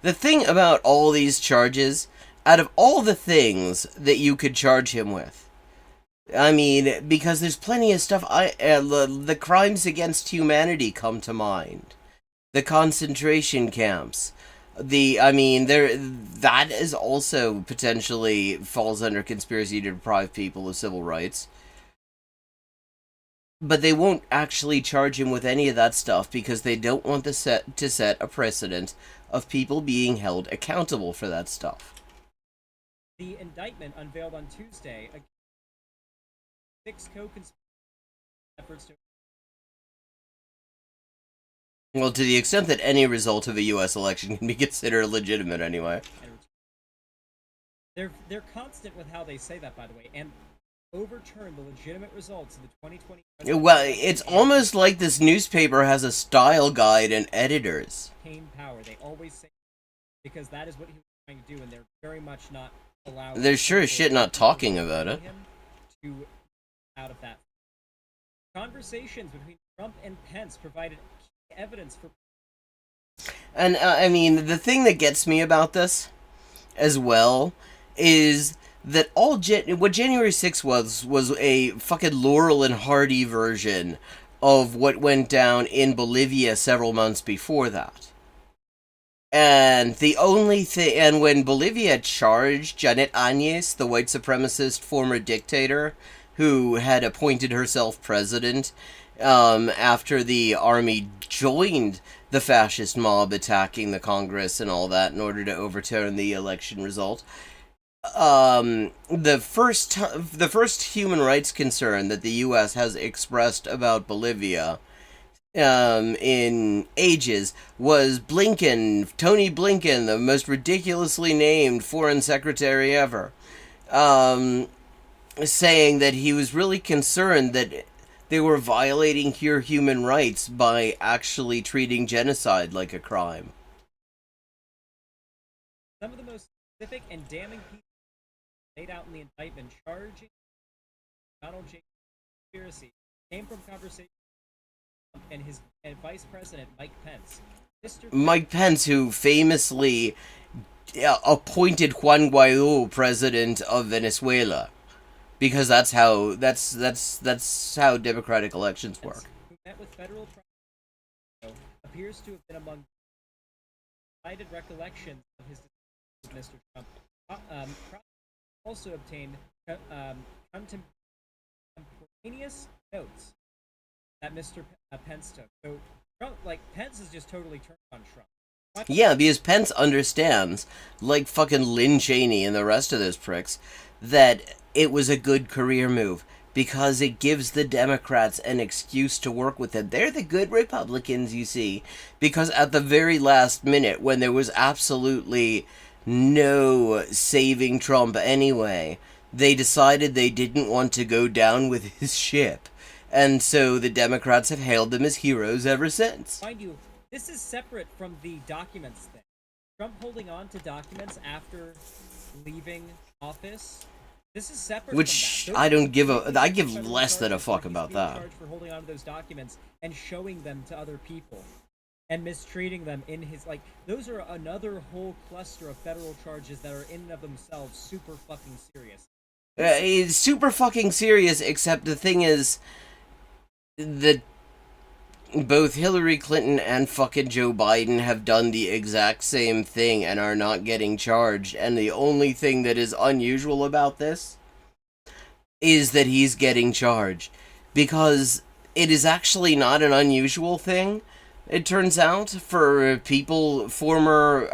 the thing about all these charges, out of all the things that you could charge him with, I mean, because there's plenty of stuff. The crimes against humanity come to mind, the concentration camps. That is also potentially falls under conspiracy to deprive people of civil rights. But they won't actually charge him with any of that stuff because they don't want to set a precedent of people being held accountable for that stuff. The indictment unveiled on Tuesday against 6 co-conspirators efforts to. Well, to the extent that any result of a U.S. election can be considered legitimate, anyway. They're constant with how they say that, by the way, and overturn the legitimate results of the 2020. Well, it's almost like this newspaper has a style guide and editors. Power. They always say because that is what he was trying to do, and they're very much not allowed. They're sure as shit not talking about it. To out of that. Conversations between Trump and Pence provided key evidence for. And I mean, the thing that gets me about this, as well, is that what January 6th was a fucking Laurel and Hardy version of what went down in Bolivia several months before that. And the only thing, and when Bolivia charged Janet Áñez, the white supremacist former dictator, who had appointed herself president after the army joined the fascist mob attacking the Congress and all that in order to overturn the election result, the first human rights concern that the U.S. has expressed about Bolivia in ages was Tony Blinken, the most ridiculously named foreign secretary ever, saying that he was really concerned that they were violating your human rights by actually treating genocide like a crime. Some of the most specific and damning pieces laid out in the indictment charging Donald J. conspiracy came from conversations and his Vice President Mike Pence. Mike Pence, who famously appointed Juan Guaido president of Venezuela, because that's how democratic elections work. Who met with federal prosecutors, appears to have been among divided recollections of his Mr. Trump. also obtained contemporaneous notes that Mr. Pence took. So, Trump, like, Pence is just totally turned on Trump. Yeah, because Pence understands, like fucking Lynn Cheney and the rest of those pricks, that it was a good career move because it gives the Democrats an excuse to work with them. They're the good Republicans, you see, because at the very last minute, when there was absolutely no saving Trump anyway, they decided they didn't want to go down with his ship. And so the Democrats have hailed them as heroes ever since. Mind you, this is separate from the documents thing. Trump holding on to documents after leaving office. This is separate Which from that. I don't give a. I give Federal less than a charges fuck where he's about being that. charged for holding on to those documents and showing them to other people and mistreating them in his, like, those are another whole cluster of federal charges that are in and of themselves super fucking serious. It's super fucking serious. Except the thing is, that both Hillary Clinton and fucking Joe Biden have done the exact same thing and are not getting charged. And the only thing that is unusual about this is that he's getting charged, because it is actually not an unusual thing, it turns out, for people, former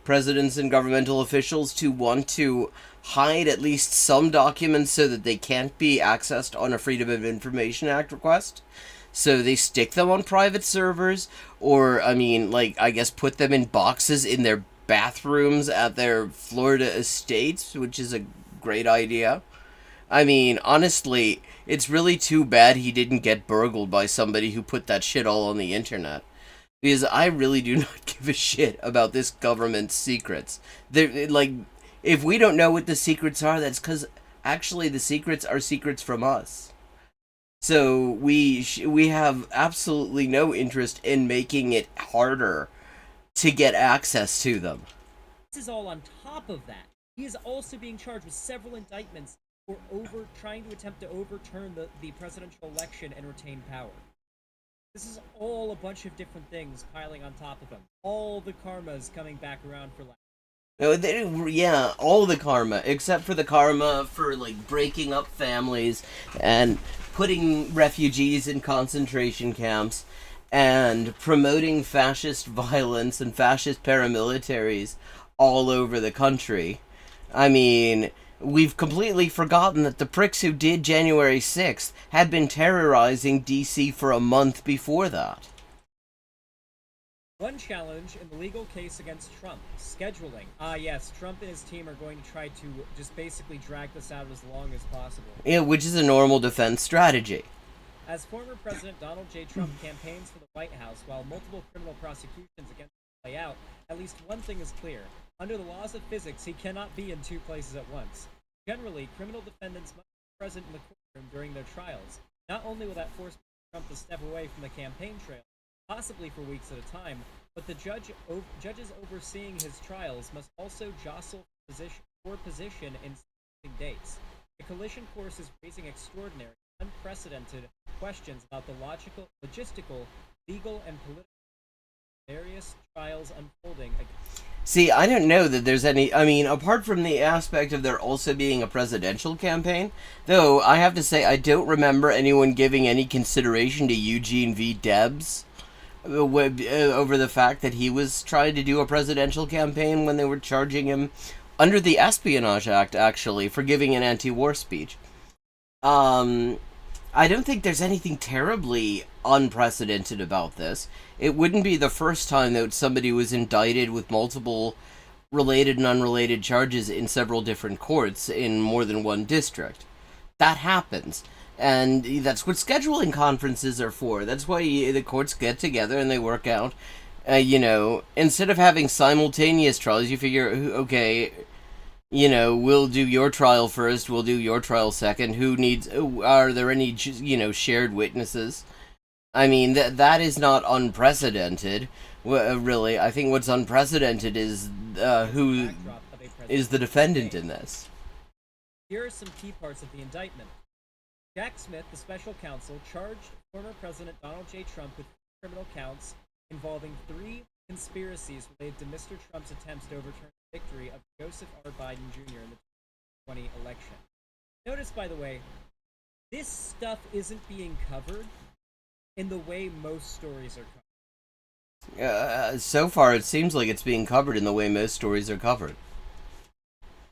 presidents and governmental officials, to want to hide at least some documents so that they can't be accessed on a Freedom of Information Act request. So they stick them on private servers, or, I mean, like, I guess put them in boxes in their bathrooms at their Florida estates, which is a great idea. I mean, honestly, it's really too bad he didn't get burgled by somebody who put that shit all on the internet. Because I really do not give a shit about this government's secrets. They're, like, if we don't know what the secrets are, that's because actually the secrets are secrets from us. So we have absolutely no interest in making it harder to get access to them. This is all on top of that. He is also being charged with several indictments for trying to attempt to overturn the presidential election and retain power. This is all a bunch of different things piling on top of him. All the karma is coming back around for life. Yeah, all the karma, except for the karma for, like, breaking up families and putting refugees in concentration camps and promoting fascist violence and fascist paramilitaries all over the country. I mean, we've completely forgotten that the pricks who did January 6th had been terrorizing DC for a month before that. One challenge in the legal case against Trump, scheduling. Yes, Trump and his team are going to try to just basically drag this out as long as possible. Yeah, which is a normal defense strategy. As former President Donald J. Trump campaigns for the White House while multiple criminal prosecutions against him play out, at least one thing is clear. Under the laws of physics, he cannot be in two places at once. Generally, criminal defendants must be present in the courtroom during their trials. Not only will that force Trump to step away from the campaign trail, possibly for weeks at a time, but the judges overseeing his trials must also jostle for position in specific dates. The collision course is raising extraordinary, unprecedented questions about the logistical, legal, and political various trials unfolding. See, I don't know that there's any. I mean, apart from the aspect of there also being a presidential campaign, though I have to say I don't remember anyone giving any consideration to Eugene V. Debs over the fact that he was trying to do a presidential campaign when they were charging him under the Espionage Act, actually, for giving an anti-war speech. I don't think there's anything terribly unprecedented about this. It wouldn't be the first time that somebody was indicted with multiple related and unrelated charges in several different courts in more than one district. That happens. And that's what scheduling conferences are for. That's why the courts get together and they work out, instead of having simultaneous trials, you figure, okay, we'll do your trial first, we'll do your trial second. Are there any, shared witnesses? I mean, that is not unprecedented, really. I think what's unprecedented is who is the defendant in this. Here are some key parts of the indictment. Jack Smith, the special counsel, charged former President Donald J. Trump with criminal counts involving 3 conspiracies related to Mr. Trump's attempts to overturn the victory of Joseph R. Biden Jr. in the 2020 election. Notice, by the way, this stuff isn't being covered in the way most stories are covered. So far, it seems like it's being covered in the way most stories are covered.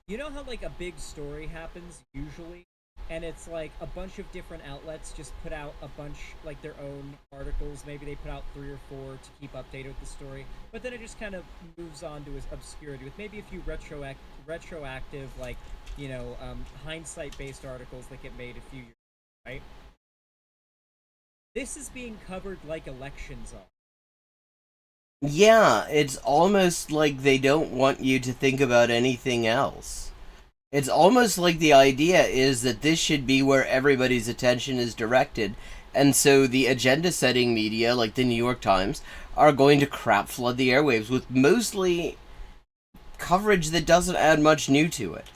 You know how, like, a big story happens, usually, and it's like a bunch of different outlets just put out a bunch, like, their own articles. Maybe they put out 3 or 4 to keep updated with the story, but then it just kind of moves on to obscurity with maybe a few retroactive, like, hindsight-based articles that get made a few years ago, right? This is being covered like elections are. Yeah, it's almost like they don't want you to think about anything else. It's almost like the idea is that this should be where everybody's attention is directed, and so the agenda-setting media, like the New York Times, are going to crap flood the airwaves with mostly coverage that doesn't add much new to it.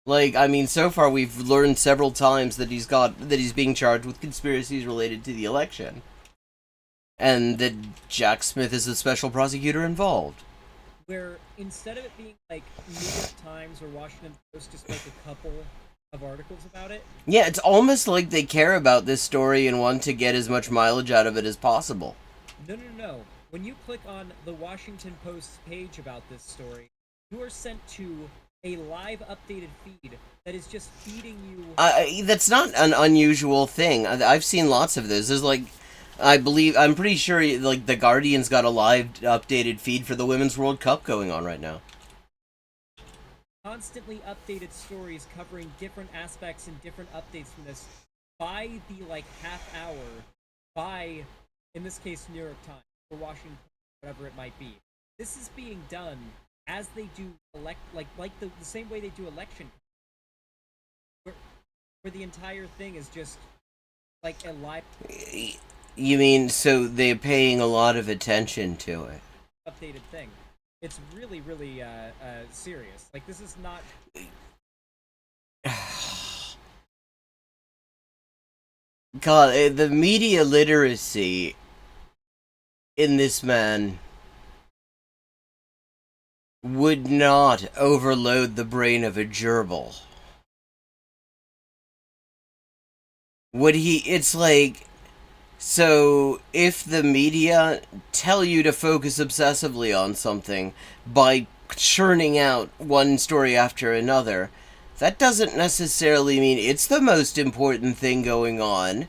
Like, I mean, so far we've learned several times that he's being charged with conspiracies related to the election, and that Jack Smith is a special prosecutor involved. Where instead of it being like New York Times or Washington Post, just like a couple of articles about it. Yeah, it's almost like they care about this story and want to get as much mileage out of it as possible. No. When you click on the Washington Post page about this story, you are sent to a live updated feed that is just feeding you. That's not an unusual thing. I've seen lots of this. There's like, I'm pretty sure like the Guardian's got a live updated feed for the Women's World Cup going on right now. Constantly updated stories covering different aspects and different updates from this by the like half hour by, in this case, New York Times or Washington, whatever it might be. This is being done as they do the same way they do election, where the entire thing is just like a live. You mean so they're paying a lot of attention to it? Updated thing. It's really, really serious. Like, this is not. God, the media literacy in this man would not overload the brain of a gerbil. It's like, so if the media tell you to focus obsessively on something by churning out one story after another, that doesn't necessarily mean it's the most important thing going on.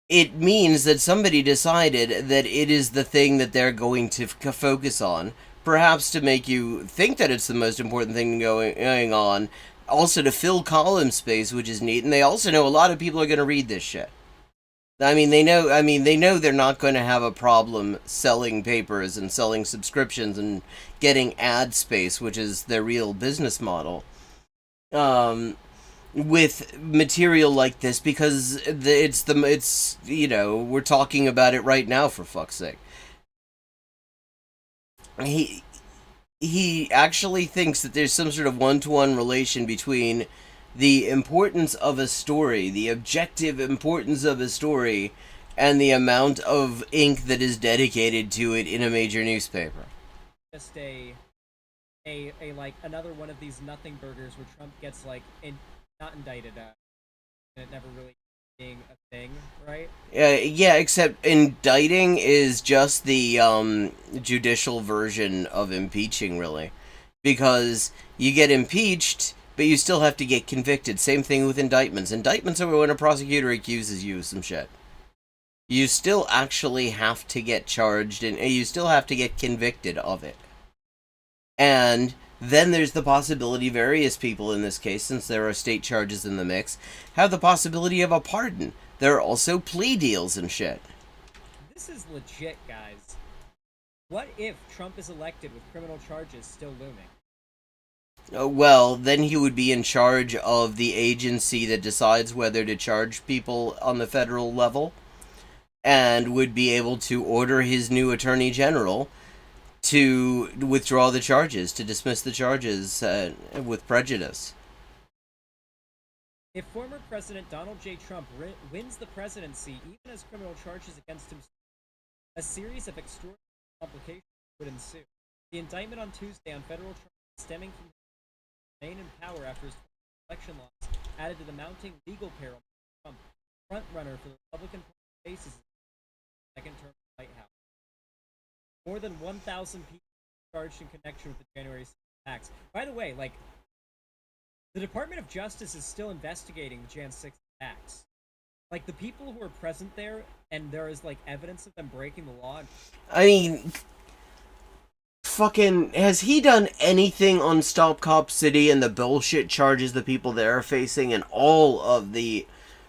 It means that somebody decided that it is the thing that they're going to focus on, perhaps to make you think that it's the most important thing going on, also to fill column space, which is neat, and they also know a lot of people are going to read this shit. They know they're not going to have a problem selling papers and selling subscriptions and getting ad space, which is their real business model, with material like this, because we're talking about it right now, for fuck's sake. He actually thinks that there's some sort of one-to-one relation between the importance of a story, the objective importance of a story, and the amount of ink that is dedicated to it in a major newspaper. Just a like another one of these nothing burgers where Trump gets like not indicted, and it never really being a thing, right? Yeah, except indicting is just the judicial version of impeaching, really, because you get impeached, but you still have to get convicted. Same thing with indictments. Indictments are when a prosecutor accuses you of some shit. You still actually have to get charged, and you still have to get convicted of it. And then there's the possibility various people in this case, since there are state charges in the mix, have the possibility of a pardon. There are also plea deals and shit. This is legit, guys. What if Trump is elected with criminal charges still looming? Well, then he would be in charge of the agency that decides whether to charge people on the federal level, and would be able to order his new attorney general to withdraw the charges, to dismiss the charges with prejudice. If former President Donald J. Trump wins the presidency, even as criminal charges against him, a series of extraordinary complications would ensue. The indictment on Tuesday on federal charges stemming from his reign in power after his election laws added to the mounting legal peril of Trump, front-runner for the Republican Party faces the second term of the White House. More than 1,000 people charged in connection with the January 6th attacks. By the way, like, the Department of Justice is still investigating the Jan 6th attacks. Like, the people who were present there, and there is, like, evidence of them breaking the law. I mean, fucking, has he done anything on Stop Cop City and the bullshit charges the people there are facing and all of the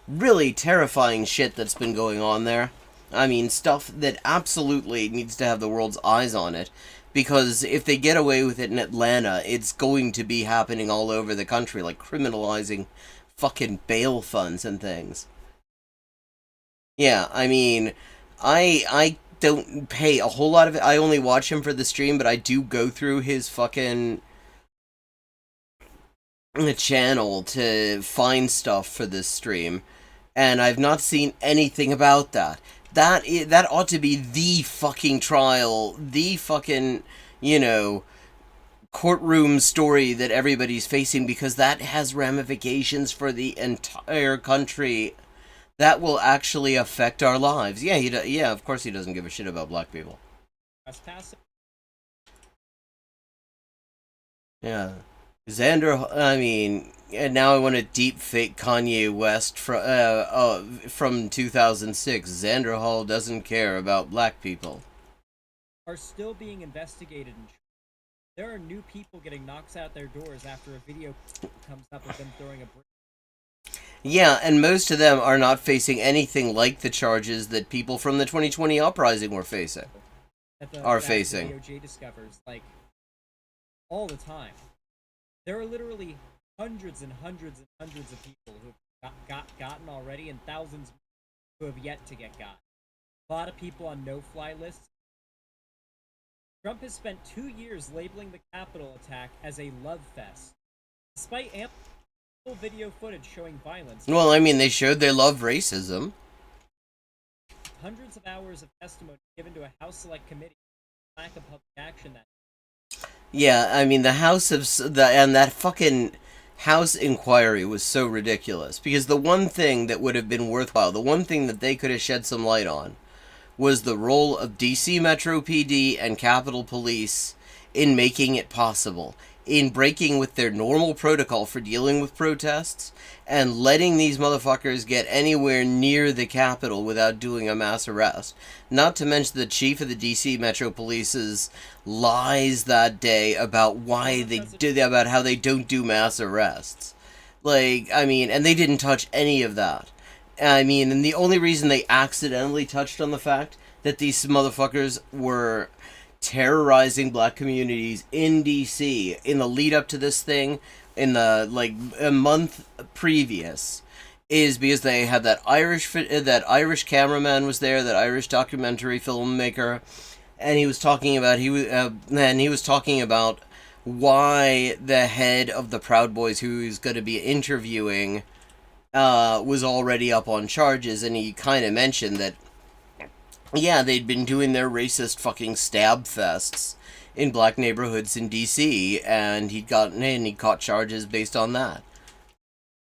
really terrifying shit that's been going on there? I mean, stuff that absolutely needs to have the world's eyes on it. Because if they get away with it in Atlanta, it's going to be happening all over the country, like criminalizing fucking bail funds and things. Yeah, I mean, I don't pay a whole lot of it. I only watch him for the stream, but I do go through his fucking channel to find stuff for this stream, and I've not seen anything about that. That ought to be the fucking trial, the fucking, courtroom story that everybody's facing, because that has ramifications for the entire country. That will actually affect our lives. Yeah, yeah, of course he doesn't give a shit about black people. Yeah. Xander, I mean, and now I want to deep fake Kanye West from 2006. Xander Hall doesn't care about black people. Are still being investigated. There are new people getting knocks out their doors after a video comes up of them throwing a brick. Yeah, and most of them are not facing anything like the charges that people from the 2020 uprising were facing. Facing. DOJ discovers, like, all the time. There are literally hundreds and hundreds and hundreds of people who have gotten already, and thousands who have yet to get gotten. A lot of people on no-fly lists. Trump has spent 2 years labeling the Capitol attack as a love fest, despite ample video footage showing violence. Well, I mean, they showed they love racism. Hundreds of hours of testimony given to a House Select Committee, lack of public action that. Yeah, I mean, that fucking House inquiry was so ridiculous, because the one thing that would have been worthwhile, the one thing that they could have shed some light on, was the role of DC Metro PD and Capitol Police in making it possible, in breaking with their normal protocol for dealing with protests, and letting these motherfuckers get anywhere near the Capitol without doing a mass arrest. Not to mention the chief of the DC Metro Police's lies that day about about how they don't do mass arrests. Like, I mean, and they didn't touch any of that. I mean, and the only reason they accidentally touched on the fact that these motherfuckers were terrorizing black communities in DC in the lead up to this thing, in the, like, a month previous, is because they had that Irish cameraman was there, that Irish documentary filmmaker, and he was talking about why the head of the Proud Boys, who he's going to be interviewing, was already up on charges, and he kind of mentioned that, yeah, they'd been doing their racist fucking stab fests in black neighborhoods in DC, and he caught charges based on that.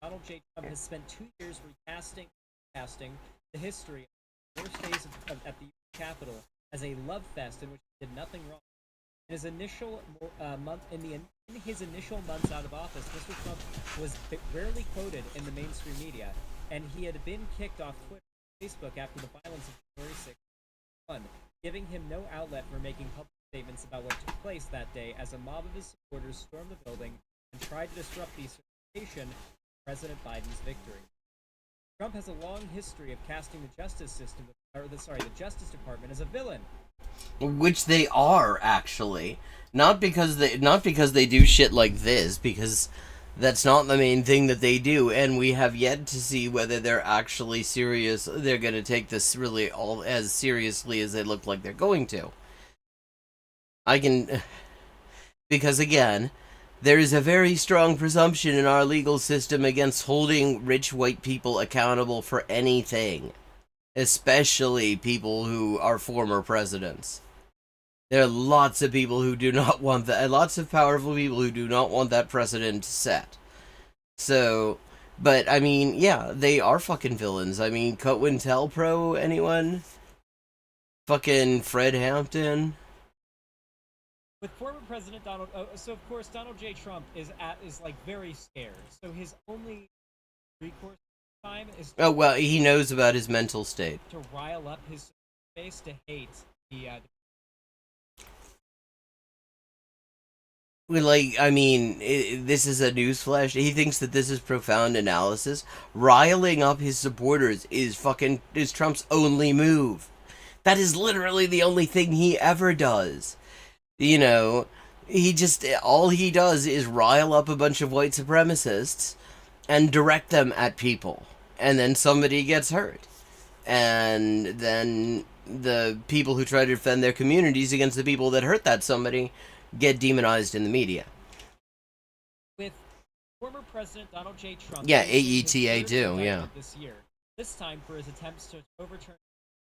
Donald J. Trump has spent 2 years recasting the history of the worst days at the Capitol as a love fest in which he did nothing wrong. In his initial months out of office, Mr. Trump was rarely quoted in the mainstream media, and he had been kicked off Twitter and Facebook after the violence of January 6th, giving him no outlet for making public statements about what took place that day as a mob of his supporters stormed the building and tried to disrupt the certification of President Biden's victory. Trump has a long history of casting the Justice Department as a villain. Which they are, actually. Not because they do shit like this, because that's not the main thing that they do, and we have yet to see whether they're actually serious. They're going to take this really all as seriously as they look like they're going to. Because again, there is a very strong presumption in our legal system against holding rich white people accountable for anything. Especially people who are former presidents. There are lots of people who do not want that, lots of powerful people who do not want that precedent set. So, but I mean, yeah, they are fucking villains. I mean, COINTELPRO, anyone? Fucking Fred Hampton. With former President Donald, so of course Donald J. Trump is like very scared. So his only recourse time is Oh well, he knows about his mental state. to rile up his base to hate the. Like, I mean, this is a newsflash. He thinks that this is profound analysis. Riling up his supporters is Trump's only move. That is literally the only thing he ever does. You know, all he does is rile up a bunch of white supremacists and direct them at people. And then somebody gets hurt. And then the people who try to defend their communities against the people that hurt that somebody get demonized in the media. With former President Donald J. Trump. Yeah, facing his AETA third too, indictment yeah. This year, this time for his attempts to overturn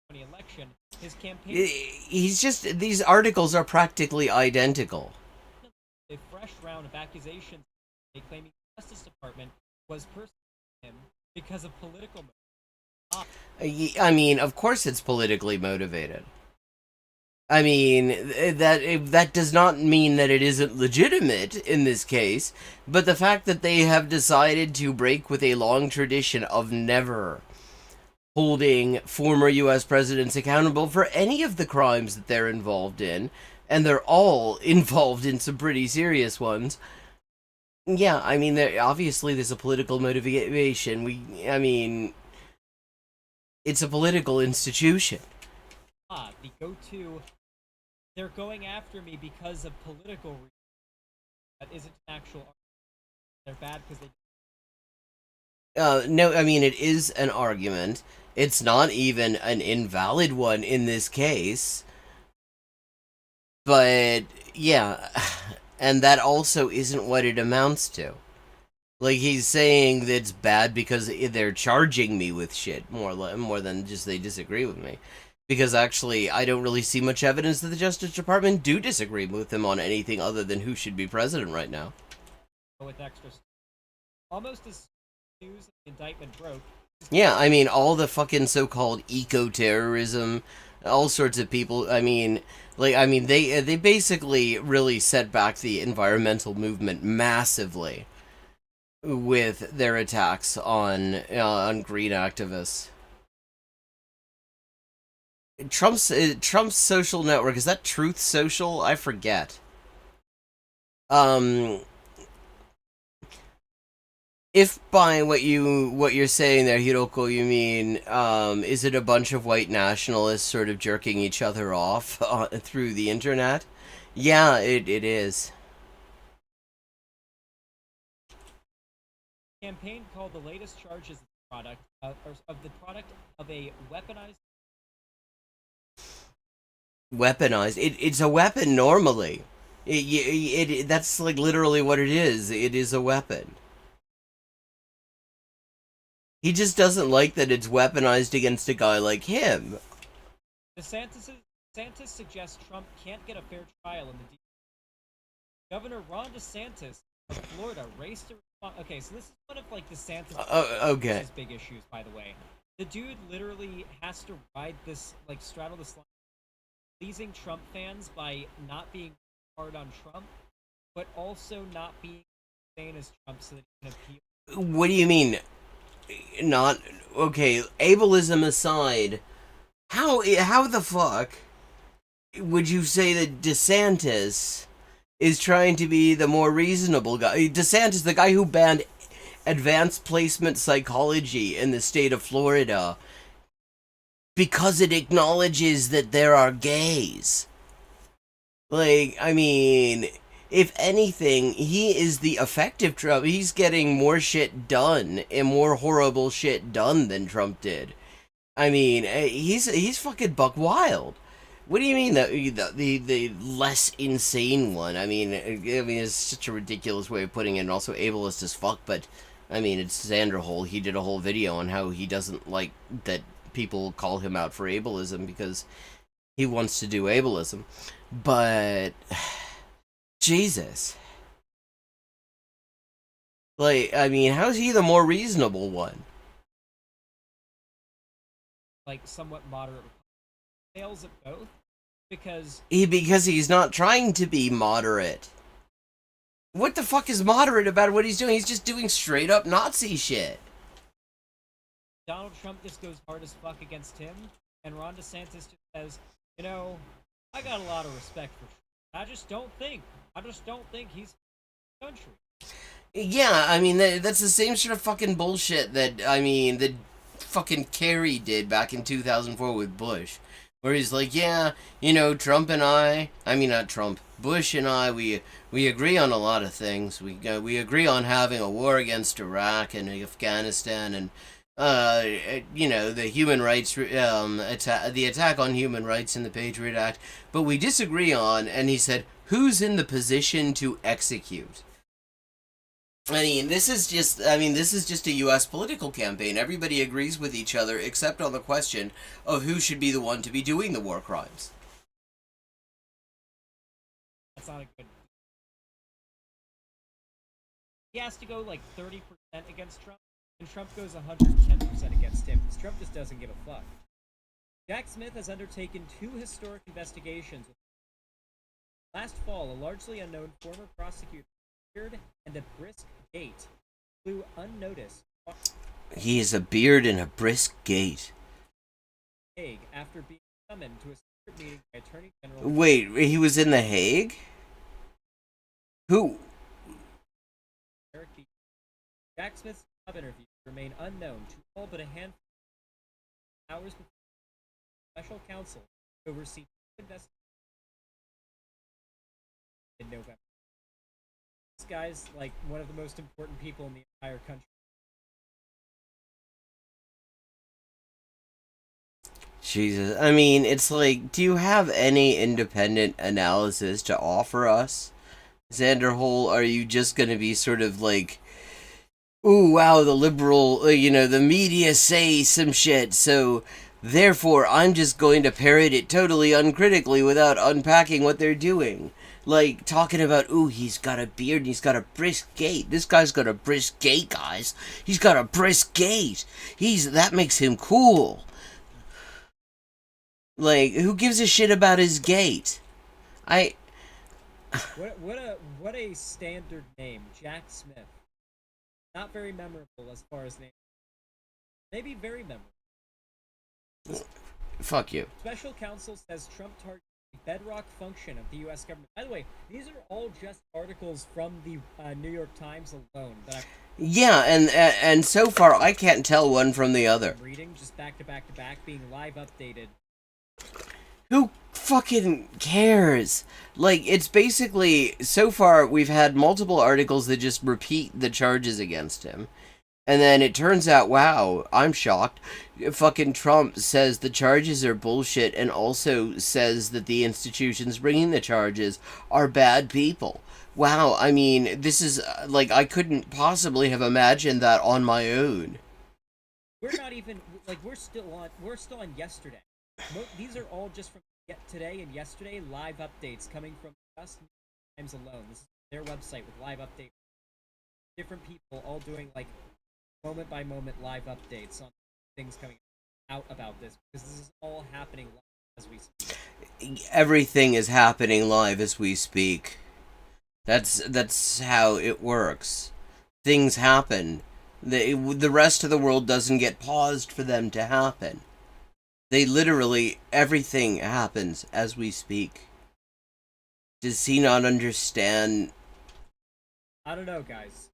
the 2020 election, his campaign. He's just, these articles are practically identical. A fresh round of accusations claiming the Justice Department was persecuting him because of political motives. I mean, of course it's politically motivated. I mean, that does not mean that it isn't legitimate in this case, but the fact that they have decided to break with a long tradition of never holding former U.S. presidents accountable for any of the crimes that they're involved in, and they're all involved in some pretty serious ones. Yeah, I mean, obviously there's a political motivation. It's a political institution. The go-to. They're going after me because of political reasons. That isn't an actual argument. They're bad because they. No, I mean, it is an argument. It's not even an invalid one in this case. But, yeah. And that also isn't what it amounts to. Like, he's saying that it's bad because they're charging me with shit more than just they disagree with me. Because actually, I don't really see much evidence that the Justice Department do disagree with him on anything other than who should be president right now. With extra. Almost as soon as the indictment broke. Yeah, I mean, all the fucking so-called eco-terrorism, all sorts of people, they basically really set back the environmental movement massively with their attacks on green activists. Trump's social network, is that Truth Social? I forget. If by what you're saying there, Hiroko, you mean, is it a bunch of white nationalists sort of jerking each other off through the internet? Yeah, it is. Campaign called the latest charges of the product of a weaponized. It's a weapon normally. That's like literally what it is. It is a weapon. He just doesn't like that it's weaponized against a guy like him. DeSantis suggests Trump can't get a fair trial in the Governor Ron DeSantis of Florida raced to respond. Okay, so this is one of like DeSantis' big issues, by the way. The dude literally has to ride this, like, straddle this line, pleasing Trump fans by not being hard on Trump, but also not being insane as Trump so that he can appeal. What do you mean? Not okay. Ableism aside, how the fuck would you say that DeSantis is trying to be the more reasonable guy? DeSantis, the guy who banned advanced placement psychology in the state of Florida because it acknowledges that there are gays. Like, I mean, if anything, he is the effective Trump. He's getting more shit done and more horrible shit done than Trump did. I mean, he's fucking buck wild. What do you mean the less insane one? I mean, it's such a ridiculous way of putting it, and also ableist as fuck. But I mean, it's Xander Hole. He did a whole video on how he doesn't like that people call him out for ableism because he wants to do ableism. But Jesus. Like, I mean, how's he the more reasonable one? Like somewhat moderate. Fails at both because Because he's not trying to be moderate. What the fuck is moderate about what he's doing? He's just doing straight up Nazi shit. Donald Trump just goes hard as fuck against him, and Ron DeSantis just says, you know, I got a lot of respect for Trump. I just don't think he's country. Yeah, I mean, that's the same sort of fucking bullshit that, I mean, that fucking Kerry did back in 2004 with Bush. Where he's like, yeah, you know, Trump and I mean, not Trump, Bush and I, we agree on a lot of things. We agree on having a war against Iraq and Afghanistan and, you know, the human rights, the attack on human rights in the Patriot Act. But we disagree on, and he said, who's in the position to execute? I mean, this is just a U.S. political campaign. Everybody agrees with each other except on the question of who should be the one to be doing the war crimes. That's not a good. He has to go like 30% against Trump, and Trump goes 110% against him, because Trump just doesn't give a fuck. Jack Smith has undertaken 2 historic investigations. Last fall, a largely unknown former prosecutor appeared, and a brisk gait flew unnoticed. He has a beard and a brisk gait. Hague after being summoned to a secret meeting by Attorney General. Wait, he was in The Hague? Who? Eric B. Jack Smith's job interviews remain unknown to all but a handful of hours before special counsel oversee investigations in November. This guy's like one of the most important people in the entire country. Jesus. I mean, it's like, do you have any independent analysis to offer us? Xanderhole, are you just going to be sort of like, ooh, wow, the liberal, you know, the media say some shit, so therefore I'm just going to parrot it totally uncritically without unpacking what they're doing? Like, talking about, ooh, he's got a beard and he's got a brisk gait. This guy's got a brisk gait, guys. He's got a brisk gait. That makes him cool. Like, who gives a shit about his gait? What a standard name, Jack Smith. Not very memorable as far as name. Maybe very memorable. Fuck you. Special counsel says Trump targeted the bedrock function of the U.S. government. By the way, these are all just articles from the New York Times alone. Yeah, and so far I can't tell one from the other. Reading just back to back to back, being live updated. Who fucking cares? Like, it's basically, so far we've had multiple articles that just repeat the charges against him. And then it turns out, wow, I'm shocked. Fucking Trump says the charges are bullshit and also says that the institutions bringing the charges are bad people. Wow, I mean, this is, like, I couldn't possibly have imagined that on my own. We're not even, like, we're still on yesterday. These are all just from today and yesterday, live updates coming from just Times alone. This is their website with live updates. Different people all doing, like, moment by moment live updates on things coming out about this, because this is all happening live as we speak. Everything is happening live as we speak. That's how it works. Things happen. The rest of the world doesn't get paused for them to happen. They literally, everything happens as we speak. Does he not understand? I don't know, guys.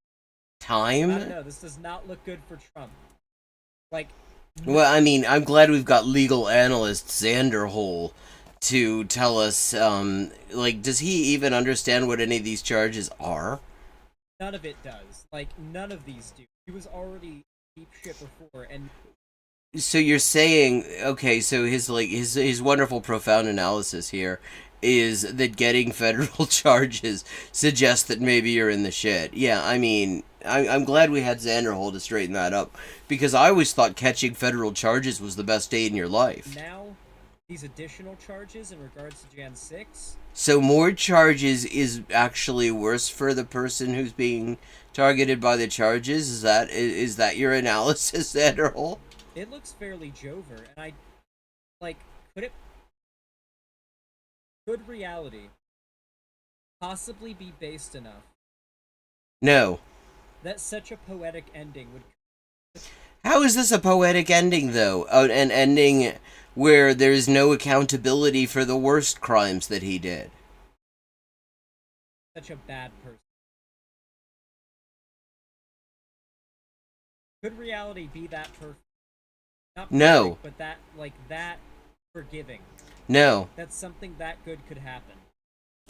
Time? I don't know. This does not look good for Trump. Like, well, I mean, I'm glad we've got legal analyst Xanderhole to tell us, like, does he even understand what any of these charges are? None of it does. Like, none of these do. He was already deep shit before, and... So you're saying, okay, so his wonderful, profound analysis here is that getting federal charges suggests that maybe you're in the shit. Yeah, I mean, I'm glad we had Xanderhole to straighten that up, because I always thought catching federal charges was the best day in your life. Now, these additional charges in regards to Jan 6. So more charges is actually worse for the person who's being targeted by the charges? Is that your analysis, Anderhole? It looks fairly Jover, and I like could reality possibly be based enough No. that such a poetic ending would How is this a poetic ending, though? An ending where there's no accountability for the worst crimes that he did. such a bad person? Could reality be that perfect? Not perfect, No. but that forgiving. No, That something that good could happen.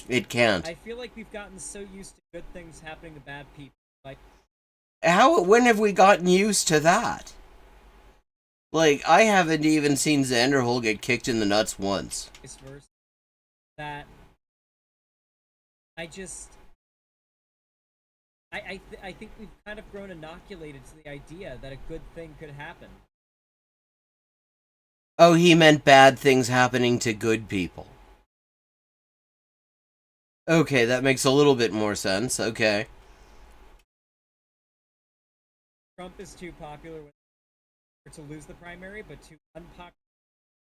it can't. I feel like we've gotten so used to good things happening to bad people. Like, When have we gotten used to that? Like, I haven't even seen Xanderhole get kicked in the nuts once. vice versa. That I just I think we've kind of grown inoculated to the idea that a good thing could happen. Oh, he meant bad things happening to good people. Okay, that makes a little bit more sense. Okay. Trump is too popular to lose the primary, but too unpopular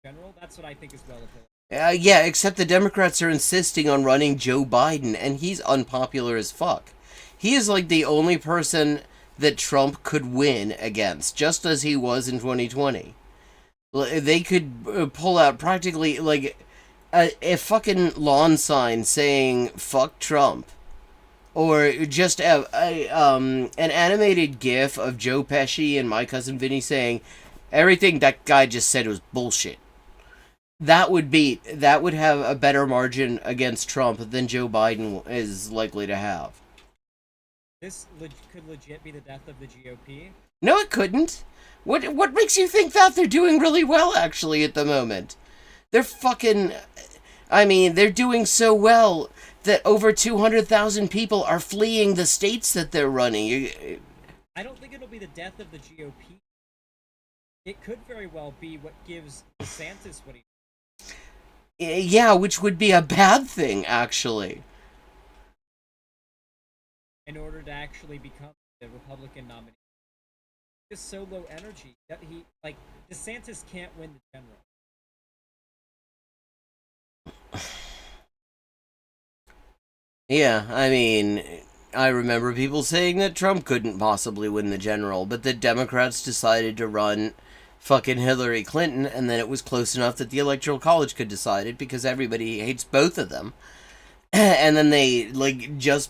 in general. That's what I think is relative. Yeah, except the Democrats are insisting on running Joe Biden, and he's unpopular as fuck. He is like the only person that Trump could win against, just as he was in 2020. They could pull out practically like a fucking lawn sign saying "fuck Trump," or just an animated GIF of Joe Pesci and My Cousin Vinny saying everything that guy just said was bullshit. That would have a better margin against Trump than Joe Biden is likely to have. This could legit be the death of the GOP. No, it couldn't. What makes you think that? They're doing really well, actually, at the moment. They're fucking... I mean, they're doing so well that over 200,000 people are fleeing the states that they're running. I don't think it'll be the death of the GOP. It could very well be what gives DeSantis what he... Yeah, which would be a bad thing, actually. In order to actually become the Republican nominee. Just so low energy that DeSantis can't win the general. Yeah, I mean, I remember people saying that Trump couldn't possibly win the general, but the Democrats decided to run fucking Hillary Clinton, and then it was close enough that the Electoral College could decide it because everybody hates both of them. And then they just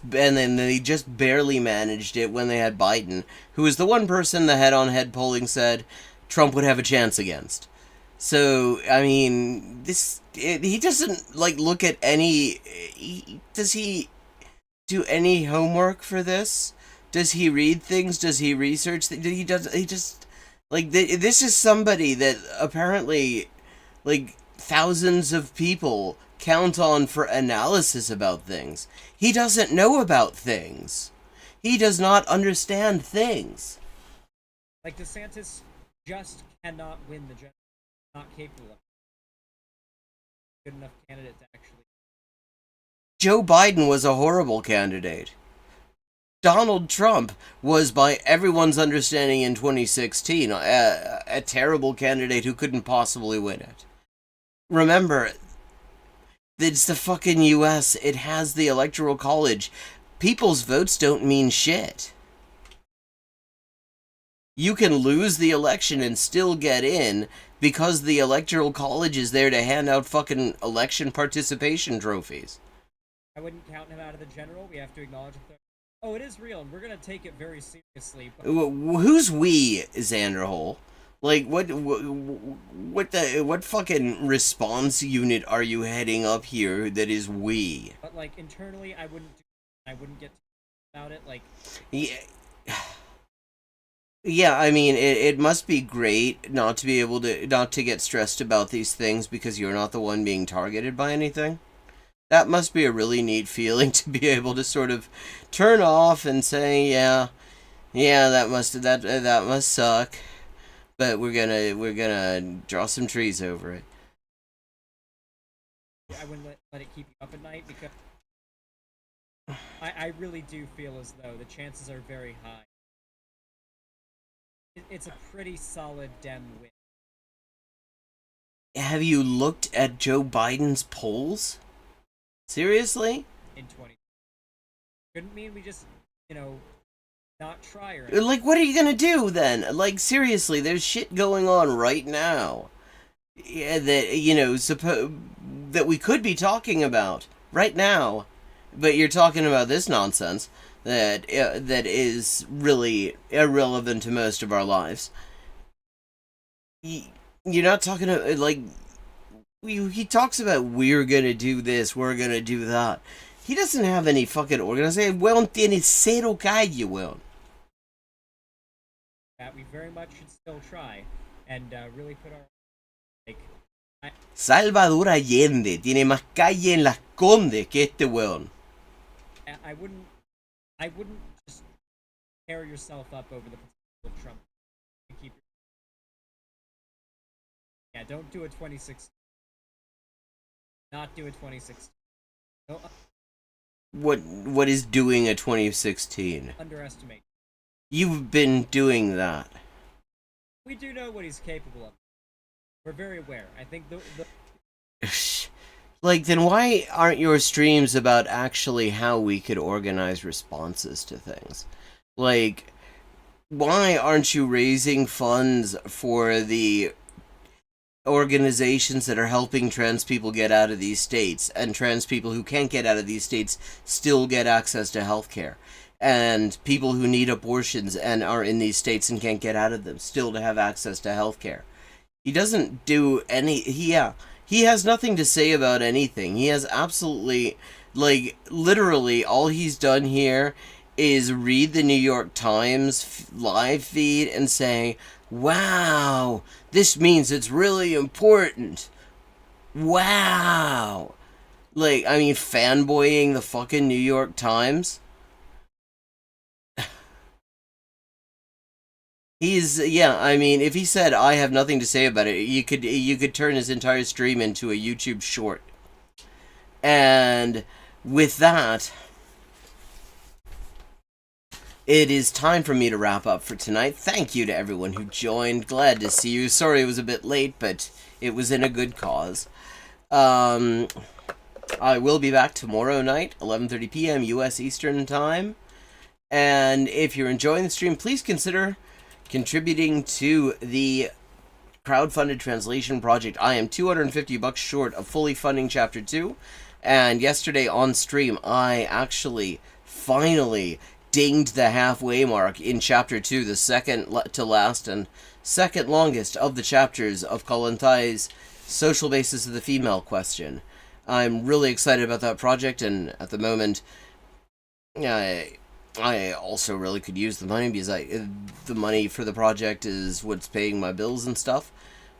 barely managed it when they had Biden, who was the one person the head-on-head polling said Trump would have a chance against. So, I mean, he doesn't look at any. Does he do any homework for this? Does he read things? Does he research? He just this is somebody that apparently thousands of people count on for analysis about things. He doesn't know about things. He does not understand things. DeSantis just cannot win the general. Not capable of it. Good enough candidate to actually... Joe Biden was a horrible candidate. Donald Trump was, by everyone's understanding in 2016, a terrible candidate who couldn't possibly win it. Remember, it's the fucking US. It has the Electoral College. People's votes don't mean shit. You can lose the election and still get in because the Electoral College is there to hand out fucking election participation trophies. I wouldn't count him out of the general. We have to acknowledge it. Oh, it is real, and we're going to take it very seriously. But... Who's we, Xanderhole? What fucking response unit are you heading up here that is we? But, internally, I wouldn't get about it, Yeah. Yeah, I mean, it must be great not to get stressed about these things because you're not the one being targeted by anything. That must be a really neat feeling to be able to sort of turn off and say, yeah, that must suck. But we're gonna draw some trees over it. let it keep you up at night, because I really do feel as though the chances are very high. It's a pretty solid Dem win. Have you looked at Joe Biden's polls? Seriously? In 20. Couldn't mean we just, not try or anything. Like, what are you gonna do then? Like, seriously, there's shit going on right now. Yeah, that, that we could be talking about right now. But you're talking about this nonsense that is really irrelevant to most of our lives. You're not talking about, like, he talks about we're gonna do this, we're gonna do that. He doesn't have any fucking organization. Weón tiene cero calle, weón. That we very much should still try and really put our Salvador Allende tiene más calle en Las Condes que este weón. I wouldn't just tear yourself up over the potential of Trump. Yeah, don't do a 2016. Not do a 2016. No, What is doing a 2016? underestimate. You've been doing that. We do know what he's capable of. We're very aware. I think the Like, then why aren't your streams about actually how we could organize responses to things? Like, why aren't you raising funds for the organizations that are helping trans people get out of these states, and trans people who can't get out of these states still get access to healthcare, and people who need abortions and are in these states and can't get out of them still to have access to healthcare? He doesn't do any. He has nothing to say about anything. He has absolutely, like, literally all he's done here is read the New York Times live feed and say, wow, this means it's really important. Wow. Like, I mean, fanboying the fucking New York Times. I mean, if he said, I have nothing to say about it, you could turn his entire stream into a YouTube short. And with that, it is time for me to wrap up for tonight. Thank you to everyone who joined. Glad to see you. Sorry it was a bit late, but it was in a good cause. I will be back tomorrow night, 11:30 p.m. U.S. Eastern Time. And if you're enjoying the stream, please consider contributing to the crowdfunded translation project. I am $250 short of fully funding Chapter 2. And yesterday on stream, I actually finally dinged the halfway mark in Chapter 2, the second to last and second longest of the chapters of Kollonthai's Social Basis of the Female Question. I'm really excited about that project, and at the moment, I also really could use the money, because the money for the project is what's paying my bills and stuff.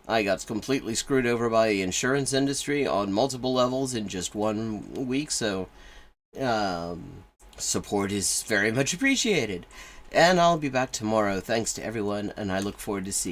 I got completely screwed over by the insurance industry on multiple levels in just 1 week, so support is very much appreciated. And I'll be back tomorrow. Thanks to everyone, and I look forward to seeing you.